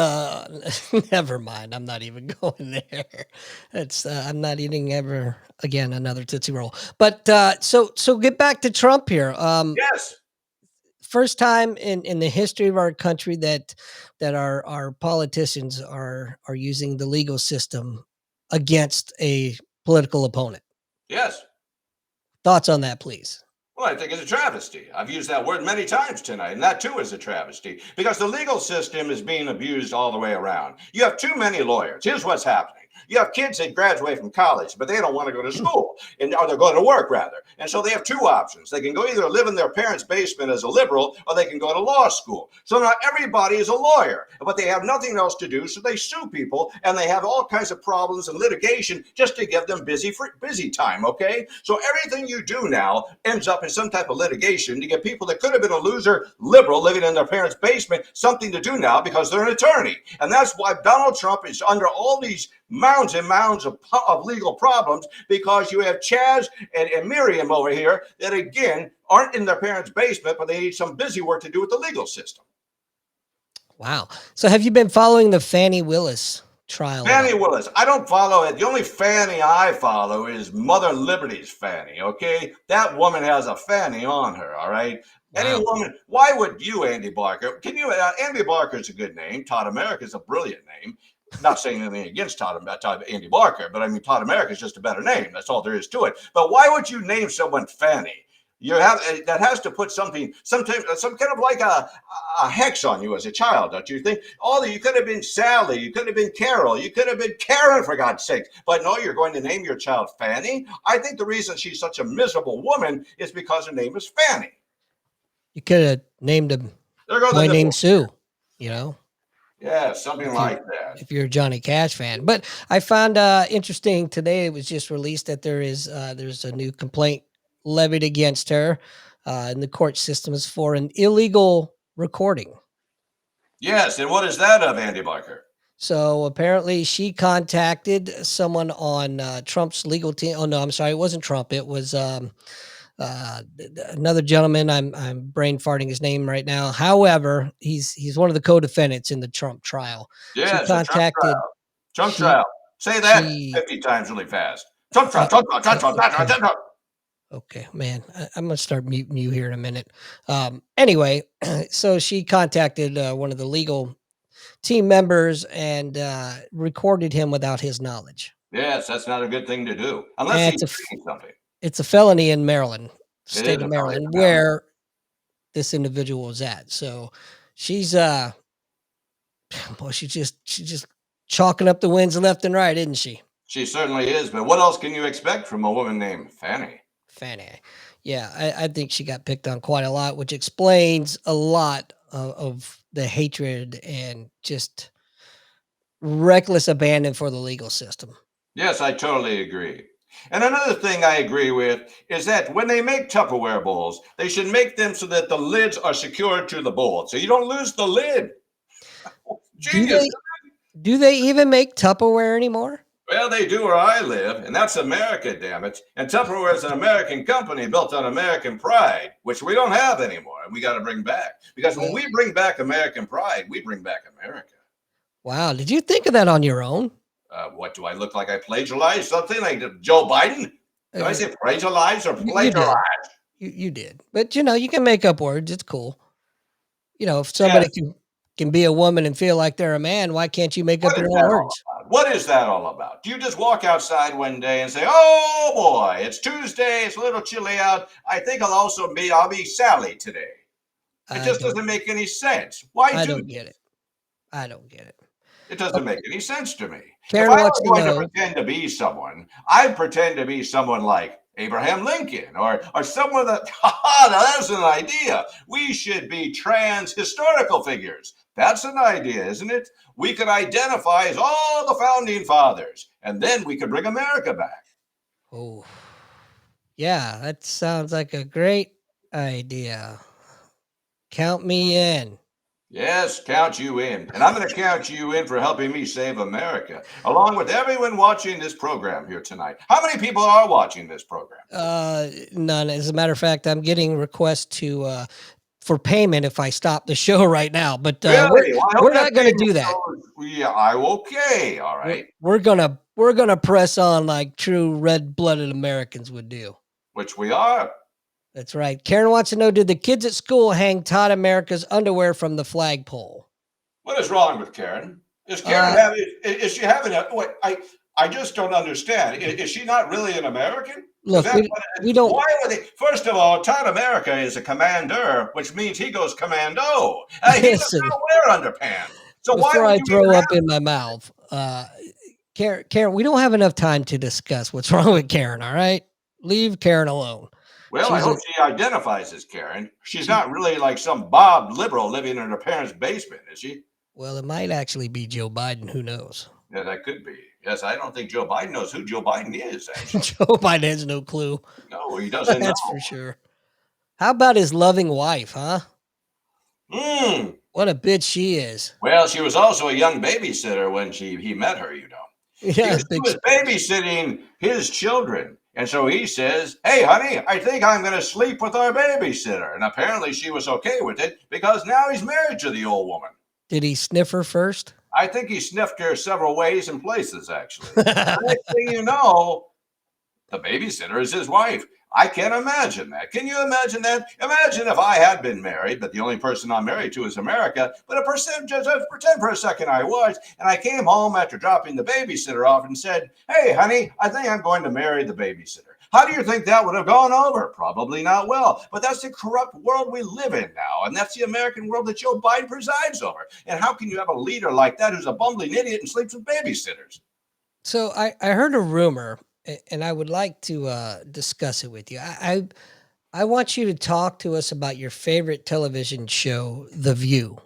never mind. I'm not even going there. I'm not eating ever again another Tootsie Roll. But so get back to Trump here. Yes. First time in the history of our country that our politicians are using the legal system against a political opponent. Yes. Thoughts on that, please. Well, I think it's a travesty. I've used that word many times tonight, and that too is a travesty because the legal system is being abused all the way around. You have too many lawyers. Here's what's happening. You have kids that graduate from college, but they don't want to go to school, or they're going to work rather. And so they have two options. They can go either live in their parents' basement as a liberal, or they can go to law school. So now everybody is a lawyer, but they have nothing else to do, so they sue people, and they have all kinds of problems and litigation just to give them busy time, okay? So everything you do now ends up in some type of litigation to give people that could have been a loser liberal living in their parents' basement something to do now because they're an attorney. And that's why Donald Trump is under all these mounds and mounds of legal problems because you have Chaz and Miriam over here that, again, aren't in their parents' basement, but they need some busy work to do with the legal system. Wow. So have you been following the Fannie Willis trial at Fannie all? Willis, I don't follow it. The only Fannie I follow is Mother Liberty's Fannie, okay? That woman has a Fannie on her, all right? Any Wow. woman, why would you, Andy Barker? Andy Barker is a good name. Todd America is a brilliant name. Not saying anything against Andy Barker, but I mean, Todd America is just a better name. That's all there is to it. But why would you name someone Fannie? You have that has to put some kind of like a hex on you as a child, don't you think? You could have been Sally, you could have been Carol, you could have been Karen, for God's sake. But no, you're going to name your child Fanny. I think the reason she's such a miserable woman is because her name is Fanny. You could have named him There goes Boy the Named Sue, you know? Yeah, something like that. If you're a Johnny Cash fan. But I found interesting today, it was just released that there's a new complaint levied against her in the court systems for an illegal recording. Yes, and what is that of, Andy Barker? So apparently she contacted someone on Trump's legal team. Oh no, I'm sorry, it wasn't Trump. It was another gentleman. I'm brain farting his name right now. However, he's one of the co-defendants in the Trump trial. She Yes, the Trump contacted. trial. Trump She trial. Say that she 50 times really fast. Trump trial, Trump trial, Trump trial, Trump trial, Trump trial. Okay, man, I'm gonna start muting you here in a minute. Anyway, so she contacted one of the legal team members and recorded him without his knowledge. Yes, that's not a good thing to do unless And he's doing something. it's a felony in Maryland, It state is of a felony Maryland, in Maryland. where this individual was at. So she's well, she's just chalking up the wins left and right, isn't she? She certainly is, but what else can you expect from a woman named Fanny? Fanny. Yeah, I think she got picked on quite a lot, which explains a lot of the hatred and just reckless abandon for the legal system. Yes, I totally agree. And another thing I agree with is that when they make Tupperware bowls, they should make them so that the lids are secured to the bowl, so you don't lose the lid. Genius. Do they even make Tupperware anymore? Well, they do where I live, and that's America, damn it. And Tupperware is an American company built on American pride, which we don't have anymore, and we got to bring back. Because when we bring back American pride, we bring back America. Wow, did you think of that on your own? What do I look like? I plagiarized something like Joe Biden? Did I say plagiarize or plagiarize? You did, but you can make up words. It's cool. If somebody can be a woman and feel like they're a man, why can't you make up your own words? What is that all about? Do you just walk outside one day and say, "Oh boy, it's Tuesday. It's a little chilly out. I think I'll be Sally today." It just doesn't make any sense. I don't get it. I don't get it. It doesn't make any sense to me. Karen If I wants were to going know. to pretend to be someone, I'd pretend to be someone like Abraham Lincoln or someone that, now that's an idea. We should be trans historical figures. That's an idea, isn't it? We could identify as all the founding fathers, and then we could bring America back. Oh, yeah, that sounds like a great idea. Count me in. Yes, count you in. And I'm going to count you in for helping me save America, along with everyone watching this program here tonight. How many people are watching this program? None. As a matter of fact, I'm getting requests for payment if I stop the show right now. But Really? we're not going to do that. Yeah, okay. All right. We're gonna press on like true red-blooded Americans would do. Which we are. That's right. Karen wants to know, did the kids at school hang Todd America's underwear from the flagpole? What is wrong with Karen? Is Karen is she having I just don't understand. Is she not really an American? Look, we don't. Why would they? First of all, Todd America is a commander, which means he goes commando. He doesn't wear underpants. So before I throw up in my mouth, Karen, we don't have enough time to discuss what's wrong with Karen. All right, leave Karen alone. Well, I hope she identifies as Karen. She's not really like some Bob liberal living in her parents' basement, is she? Well, it might actually be Joe Biden. Who knows? Yeah, that could be. Yes, I don't think Joe Biden knows who Joe Biden is, actually. Joe Biden has no clue. No, he doesn't know. That's for sure. How about his loving wife, huh? What a bitch she is. Well, she was also a young babysitter when he met her, He Yeah, was, he big was splash. babysitting his children. And so he says, "Hey, honey, I think I'm going to sleep with our babysitter." And apparently she was okay with it because now he's married to the old woman. Did he sniff her first? I think he sniffed her several ways and places, actually. The next thing you know, the babysitter is his wife. I can't imagine that. Can you imagine that? Imagine if I had been married, but the only person I'm married to is America. But just pretend for a second I was, and I came home after dropping the babysitter off and said, "Hey, honey, I think I'm going to marry the babysitter." How do you think that would have gone over? Probably not well. But that's the corrupt world we live in now, and that's the American world that Joe Biden presides over. And how can you have a leader like that who's a bumbling idiot and sleeps with babysitters? So I heard a rumor, and I would like to discuss it with you. I want you to talk to us about your favorite television show, The View.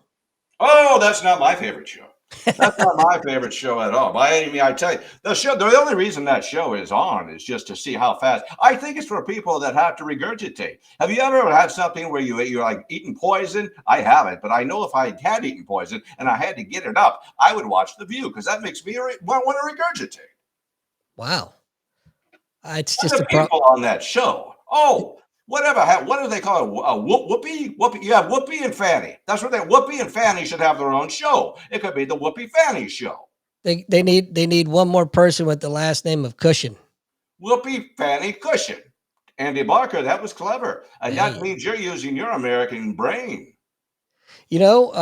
Oh, that's not my favorite show. That's not my favorite show at all. By any means, I tell you, the only reason that show is on is just to see how fast. I think it's for people that have to regurgitate. Have you ever had something where you're like eating poison? I haven't, but I know if I had eaten poison and I had to get it up, I would watch The View because that makes me want to regurgitate. Wow. It's And just the a pro. people on that show. Oh, whatever. What do they call it? Whoopi? Whoopi? Yeah, Whoopi and Fanny. That's what they. Whoopi and Fanny should have their own show. It could be the Whoopi Fanny show. They need one more person with the last name of Cushion. Whoopi Fanny Cushion. Andy Barker, that was clever. And that Hey, means you're using your American brain. you know,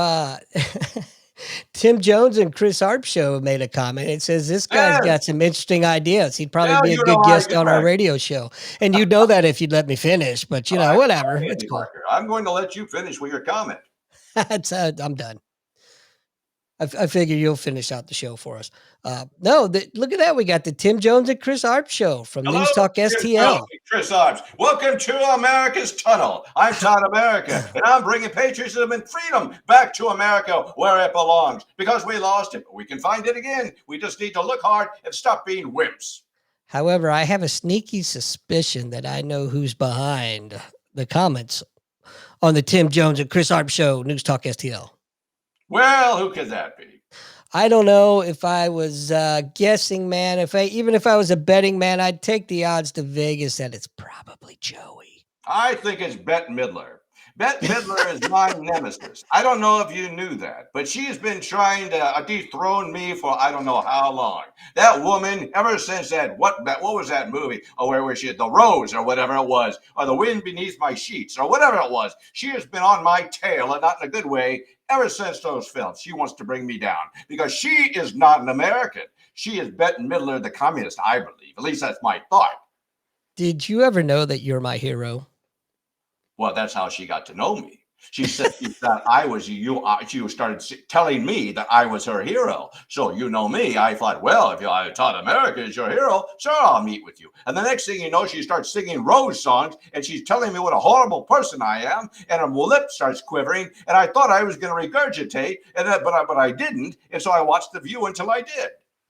Tim Jones and Chris Harp show made a comment. It says this guy's Yes. got some interesting ideas. He'd probably Yeah, be a you know good how I guest get on our back. radio show. And you'd know that if you'd let me finish. But All right, whatever. sorry, It's Andy cool. Barker. I'm going to let you finish with your comment. I'm done. I figure you'll finish out the show for us. No, look at that. We got the Tim Jones and Chris Harp show from Hello, News Talk Tim Jones STL. and Chris Ives. Welcome to America's Tunnel. I'm Todd America, and I'm bringing patriotism and freedom back to America where it belongs. Because we lost it, but we can find it again. We just need to look hard and stop being wimps. However, I have a sneaky suspicion that I know who's behind the comments on the Tim Jones and Chris Harp show, News Talk STL. Well, who could that be? I don't know if I was guessing, man. Even if I was a betting man, I'd take the odds to Vegas that it's probably Joey. I think it's Bette Midler. Bette Midler is my nemesis. I don't know if you knew that, but she's been trying to dethrone me for I don't know how long. That woman, ever since what was that movie? Oh, where was she? The Rose or whatever it was, or The Wind Beneath My Sheets or whatever it was. She has been on my tail, and not in a good way, ever since those films. She wants to bring me down because she is not an American. She is Bette Midler, the communist, I believe. At least that's my thought. Did you ever know that you're my hero? Well, that's how she got to know me. She said she thought I was you. She started telling me that I was her hero. So you know me. I thought, well, if Todd America is your hero, sure, I'll meet with you. And the next thing you know, she starts singing Rose songs, and she's telling me what a horrible person I am, and her lip starts quivering. And I thought I was going to regurgitate, but I didn't. And so I watched The View until I did.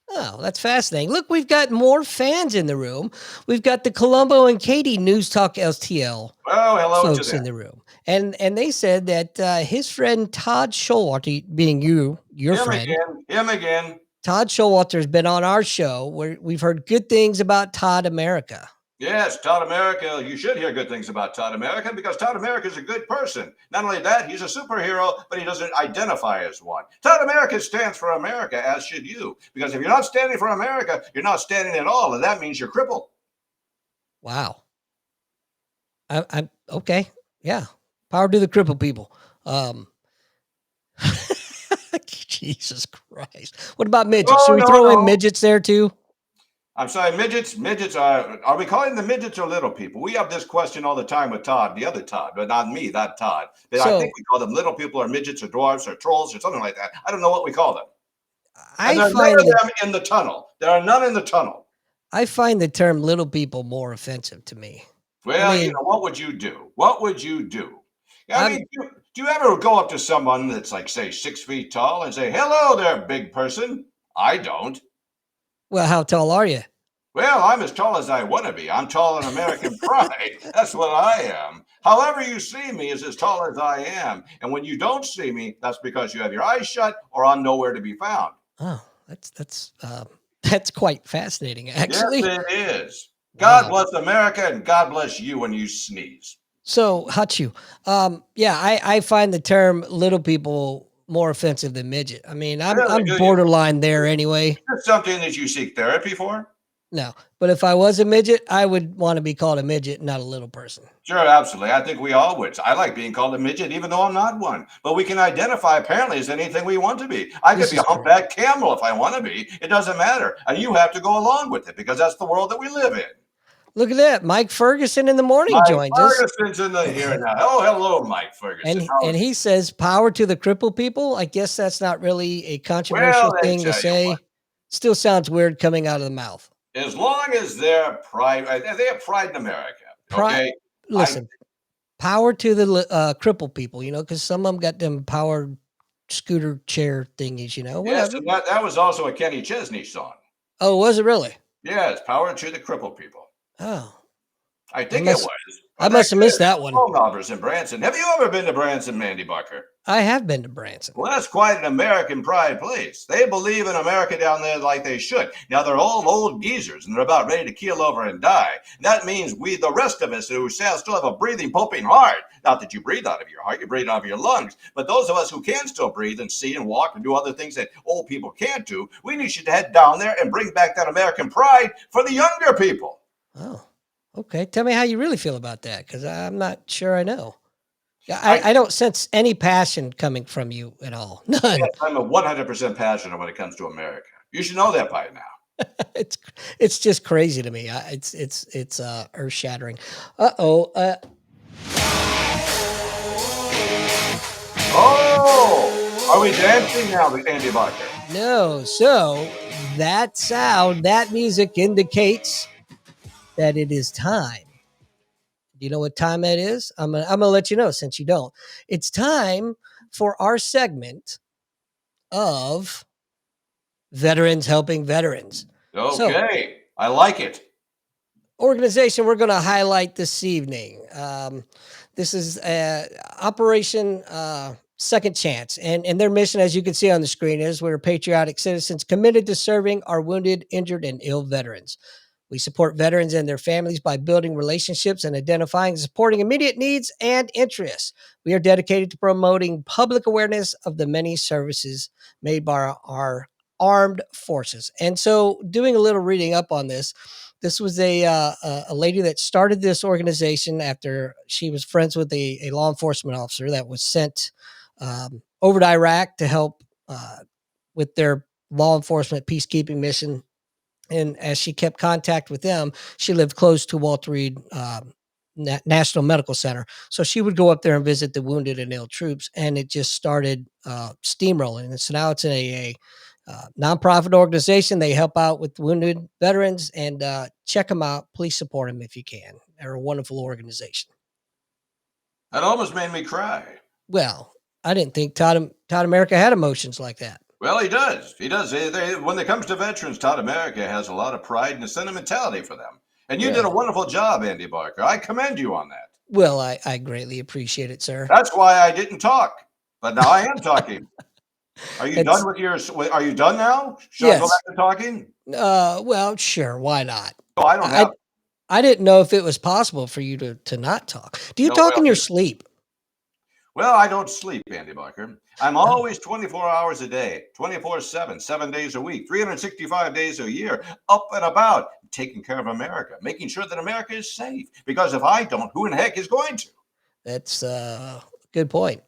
Oh, that's fascinating. Look, we've got more fans in the room. We've got the Colombo and Katie News Talk STL Well, hello to folks them. in the room. And they said that his friend Todd Showalter, being your friend, Him again. Todd Showalter has been on our show where we've heard good things about Todd America. Yes, Todd America. You should hear good things about Todd America because Todd America is a good person. Not only that, he's a superhero, but he doesn't identify as one. Todd America stands for America, as should you. Because if you're not standing for America, you're not standing at all, and that means you're crippled. Wow. I'm okay. Yeah. Power to the crippled people. Jesus Christ. What about midgets? Should Oh, we no, throw in no. midgets there too? I'm sorry, midgets. Midgets are we calling them midgets or little people? We have this question all the time with Todd, the other Todd, but not me, that Todd. But I think So we call them little people or midgets or dwarfs or trolls or something like that. I don't know what we call them. And I there are none find of the them in the tunnel. There are none in the tunnel. I find the term little people more offensive to me. Well, mean, what would you do? What would you do? I I'm mean, do you ever go up to someone that's like, say, 6 feet tall and say, "Hello there, big person"? I don't. well, how tall are you? Well, I'm as tall as I want to be. I'm tall in American pride. That's what I am. However you see me is as tall as I am. And when you don't see me, that's because you have your eyes shut or I'm nowhere to be found. Oh, that's That's quite fascinating, Yes, actually. it is. God Wow. bless America and God bless you when you sneeze. So, Hachu, yeah, I find the term little people more offensive than midget. I mean, Really, I'm do you? borderline there anyway. Is this something that you seek therapy for? No, but if I was a midget, I would want to be called a midget, not a little person. Sure, absolutely. I think we all would. I like being called a midget, even though I'm not one. But we can identify apparently as anything we want to be. I could This be a is true. humpback camel if I want to be. It doesn't matter. And you have to go along with it because that's the world that we live in. Look at that. Mike Ferguson in the morning Mike joins us. Ferguson's in the here now. Oh, hello, Mike Ferguson. How are And you? he says, "Power to the crippled people." I guess that's not really a Well, controversial let me thing to tell you what. say. Still sounds weird coming out of the mouth. As long as they're pride, they have pride in America. Pri Okay. I Listen, power to the crippled people, because some of them got them powered scooter chair thingies, yes, whatever. and that was also a Kenny Chesney song. Oh, was it really? Yes, power to the crippled people. Oh, I I think it must was. I Wasn't that must have missed good? that one. Home Robbers in Branson. Have you ever been to Branson, Mandy Bucker? I have been to Branson. Well, that's quite an American pride place. They believe in America down there like they should. Now, they're all old geezers and they're about ready to keel over and die. That means we, the rest of us who still have a breathing, pumping heart, not that you breathe out of your heart, you breathe out of your lungs, but those of us who can still breathe and see and walk and do other things that old people can't do, we need you to head down there and bring back that American pride for the younger people. Oh, okay. Tell me how you really feel about that, because I'm not sure I know. Yeah, I I don't sense any passion coming from you at all. None. Yes, I'm a 100% passionate when it comes to America. You should know that by now. It's it's just crazy to me. It's earth shattering. Uh-oh. Oh, are we dancing now, Andy Barker? No. So that sound, that music indicates that it is time. Do you know what time it is? I'm gonna let you know since you don't. It's time for our segment of veterans helping veterans. So, Okay, I like it. organization we're going to highlight this evening. This is Operation Second Chance, and their mission, as you can see on the screen, is we're patriotic citizens committed to serving our wounded, injured, and ill veterans. We support veterans and their families by building relationships and identifying and supporting immediate needs and interests. We are dedicated to promoting public awareness of the many services made by our armed forces. And so, doing a little reading up on this, this was a lady that started this organization after she was friends with a law enforcement officer that was sent over to Iraq to help with their law enforcement peacekeeping mission. And as she kept contact with them, she lived close to Walter Reed National Medical Center. So she would go up there and visit the wounded and ill troops, and it just started steamrolling. And so now it's in a nonprofit organization. They help out with wounded veterans, and check them out. Please support them if you can. They're a wonderful organization. That almost made me cry. Well, I didn't think Todd America had emotions like that. Well, he does. He does. When it comes to veterans, Todd America has a lot of pride and a sentimentality for them. And you did a Well, wonderful job, Andy Barker. I commend you on that. well, I greatly appreciate it, sir. That's why I didn't talk, but now I am talking. Are you It's done with your? Are you done now? Should I go Yes. back to talking? Well, sure. Why not? No, I don't I have. I didn't know if it was possible for you to not talk. Do you No, talk well, in your sleep? Well, I don't sleep, Andy Barker. I'm Oh, always 24 hours a day, 24/7, 7 days a week, 365 days a year, up and about, taking care of America, making sure that America is safe. Because if I don't, who in the heck is going to? that's good point.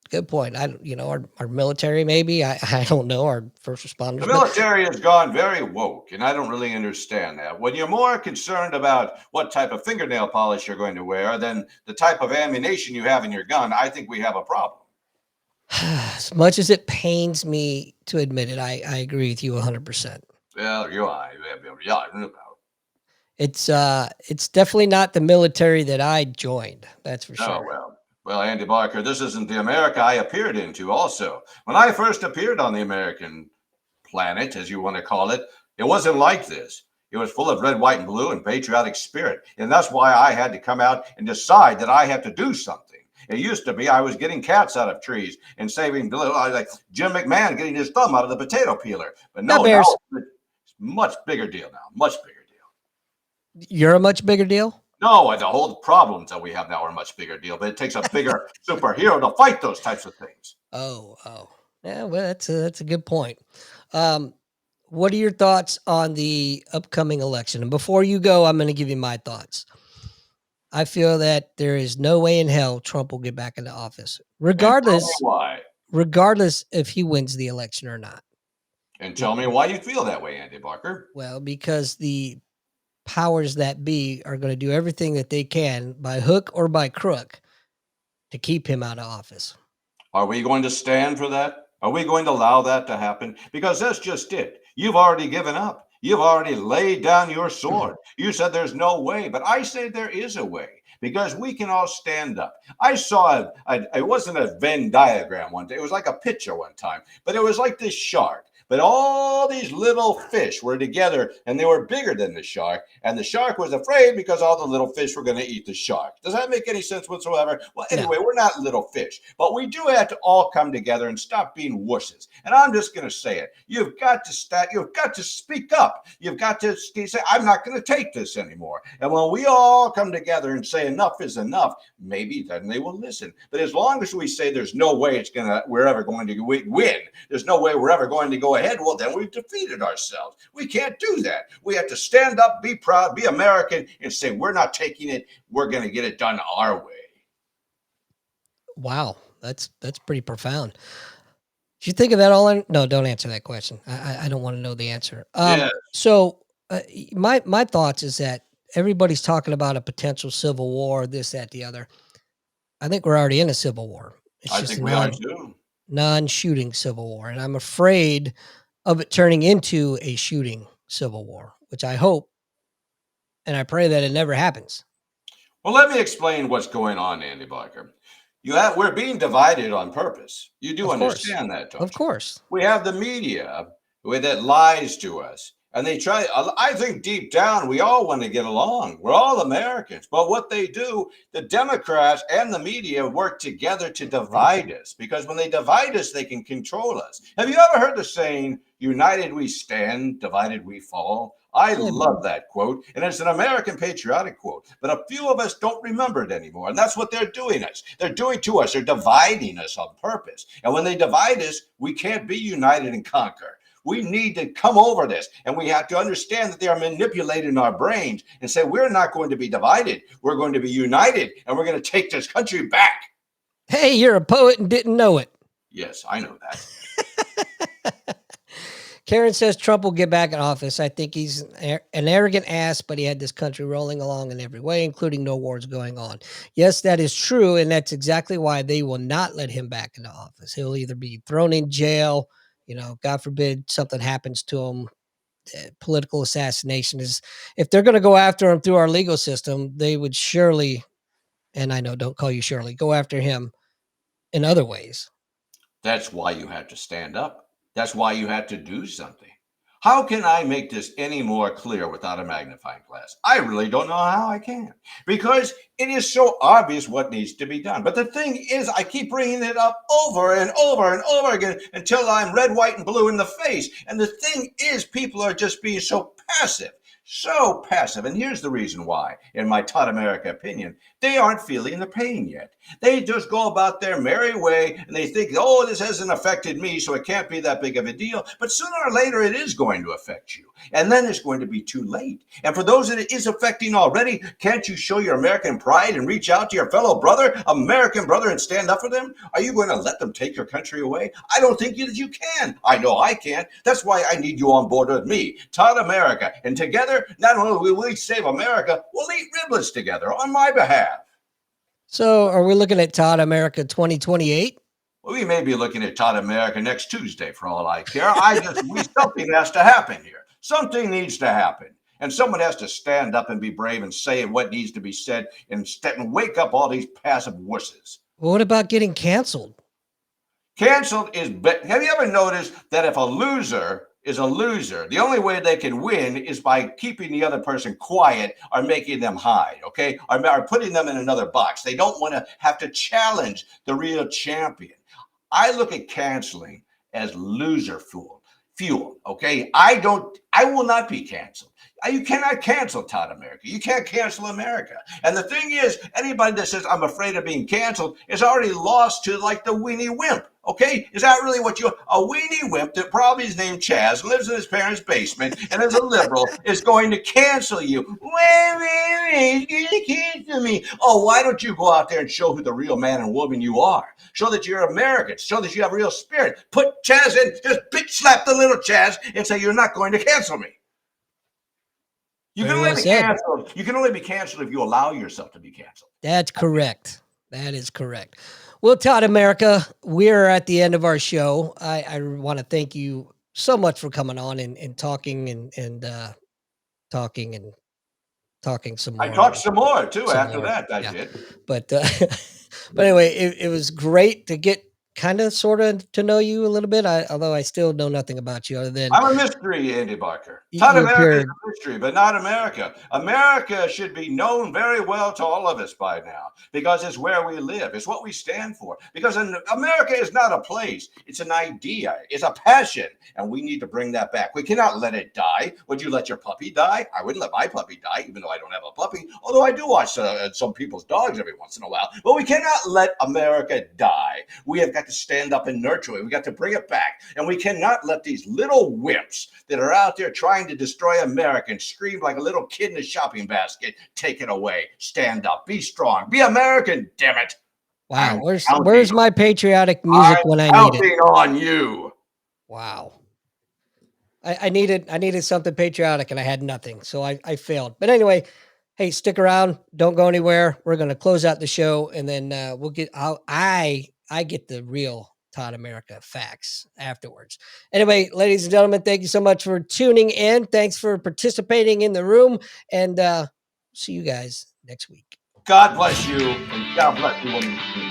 Good point. Our military, maybe. I don't know, our first The responders, but military has gone very woke, and I don't really understand that. When you're more concerned about what type of fingernail polish you're going to wear than the type of ammunition you have in your gun, I think we have a problem. as much as it pains me to admit it, I agree with you 100%. Well, you are. Yeah, It's definitely not the military that I joined. That's for oh, sure. well, Andy Barker, this isn't the America I appeared into also. When I first appeared on the American planet, as you want to call it, it wasn't like this. It was full of red, white, and blue and patriotic spirit. And that's why I had to come out and decide that I have to do something. It used to be I was getting cats out of trees and saving, like Jim McMahon getting his thumb out of the potato peeler. But Not no, now bears. Much bigger deal now. Much bigger deal. You're a much bigger deal? No, the whole problems that we have now are a much bigger deal, but it takes a bigger superhero to fight those types of things. Oh. Yeah, well, that's a good point. Um, what are your thoughts on the upcoming election? And before you go, I'm going to give you my thoughts. I feel that there is no way in hell Trump will get back into office, And tell me regardless why. regardless if he wins the election or not. And tell me why you feel that way, Andy Barker. Well, because the powers that be are going to do everything that they can by hook or by crook to keep him out of office. Are we going to stand for that? Are we going to allow that to happen? Because that's just it. You've already given up. You've already laid down your sword. You said there's no way, but I say there is a way because we can all stand up. I saw it wasn't a Venn diagram one day. It was like a picture one time, but it was like this shark. But all these little fish were together and they were bigger than the shark. And the shark was afraid because all the little fish were going to eat the shark. Does that make any sense whatsoever? Well, anyway, No. we're not little fish, but we do have to all come together and stop being wusses. And I'm just going to say it. You've got to speak up. You've got to say, I'm not going to take this anymore. And when we all come together and say enough is enough, maybe then they will listen. But as long as we say there's no way we're ever going to win, there's no way we're ever going to go ahead, well, then we've defeated ourselves. We can't do that. We have to stand up, be proud, be American, and say, we're not taking it. We're going to get it done our way. Wow, that's pretty profound. Did you think of that all? No, don't answer that question. I don't want to know the answer. Yes. So my thoughts is that everybody's talking about a potential civil war, this, that, the other. I think we're already in a civil war. It's I just think a we are too. non-shooting civil war, and I'm afraid of it turning into a shooting civil war, which I hope and I pray that it never happens. Well, let me explain what's going on, Andy Barker. We're being divided on purpose. You do Of course. understand that, don't Of you? course. We have the media that lies to us. And they try, I think deep down, we all want to get along. We're all Americans. But what they do, the Democrats and the media work together to divide us because when they divide us, they can control us. Have you ever heard the saying, united we stand, divided we fall? I love that quote. And it's an American patriotic quote. But a few of us don't remember it anymore. And that's what they're doing us. They're doing to us. They're dividing us on purpose. And when they divide us, we can't be united and conquer. We need to come over this, and we have to understand that they are manipulating our brains and say, we're not going to be divided. We're going to be united, and we're going to take this country back. Hey, you're a poet and didn't know it. Yes, I know that. Karen says Trump will get back in office. I think he's an arrogant ass, but he had this country rolling along in every way, including no wars going on. Yes, that is true, and that's exactly why they will not let him back into office. He'll either be thrown in jail, God forbid something happens to him. Political assassination is, if they're going to go after him through our legal system, they would surely, and I know, don't call you Shirley, go after him in other ways. That's why you have to stand up. That's why you have to do something. How can I make this any more clear without a magnifying glass? I really don't know how I can because it is so obvious what needs to be done. But the thing is, I keep bringing it up over and over and over again until I'm red, white, and blue in the face. And the thing is, people are just being so passive. So passive. And here's the reason why, in my Todd America opinion, they aren't feeling the pain yet. They just go about their merry way and they think, oh, this hasn't affected me, so it can't be that big of a deal. But sooner or later, it is going to affect you. And then it's going to be too late. And for those that it is affecting already, can't you show your American pride and reach out to your fellow brother, American brother, and stand up for them? Are you going to let them take your country away? I don't think that you can. I know I can't. That's why I need you on board with me, Todd America. And together, not only will we save America, we'll eat riblets together on my behalf. So are we looking at Todd America 2028? Well, we may be looking at Todd America next Tuesday for all I care. Something has to happen here. Something needs to happen. And someone has to stand up and be brave and say what needs to be said and wake up all these passive wusses. Well, what about getting canceled? Canceled is, have you ever noticed that if a loser is a loser, the only way they can win is by keeping the other person quiet or making them hide, okay? Or putting them in another box. They don't want to have to challenge the real champion. I look at canceling as loser fuel. Okay. I will not be canceled. You cannot cancel Todd America. You can't cancel America. And the thing is, anybody that says I'm afraid of being canceled is already lost to like the weenie wimp. Okay, is that really what a weenie wimp that probably is named Chaz, lives in his parents' basement, and is a liberal is going to cancel you? Wait, he's going to cancel me. Oh, why don't you go out there and show who the real man and woman you are? Show that you're American. Show that you have real spirit. Put Chaz in, just bitch slap the little Chaz and say you're not going to cancel me. You can only be canceled. You can only be canceled if you allow yourself to be canceled. That's correct. That is correct. Well, Todd America, we're at the end of our show. I want to thank you so much for coming on and talking and talking and talking some more. I talked some more too after that. I did. But but anyway, it was great to get kind of sort of to know you a little bit. Although I still know nothing about you other than I'm a mystery, Andy Barker. Todd America is a mystery, but not America. America should be known very well to all of us by now because it's where we live. It's what we stand for. Because America is not a place. It's an idea. It's a passion. And we need to bring that back. We cannot let it die. Would you let your puppy die? I wouldn't let my puppy die, even though I don't have a puppy. Although I do watch some people's dogs every once in a while. But we cannot let America die. We have got to stand up and nurture it. We got to bring it back. And we cannot let these little wimps that are out there trying to destroy America and scream like a little kid in a shopping basket take it away. Stand up. Be strong. Be American, damn it. Wow. Where's my patriotic music when I need it? Counting on you. Wow. I needed something patriotic and I had nothing. So I failed. But anyway, hey, stick around. Don't go anywhere. We're going to close out the show and then we'll get I get the real Todd America facts afterwards. Anyway, ladies and gentlemen, thank you so much for tuning in. Thanks for participating in the room and see you guys next week. God bless you and God bless you.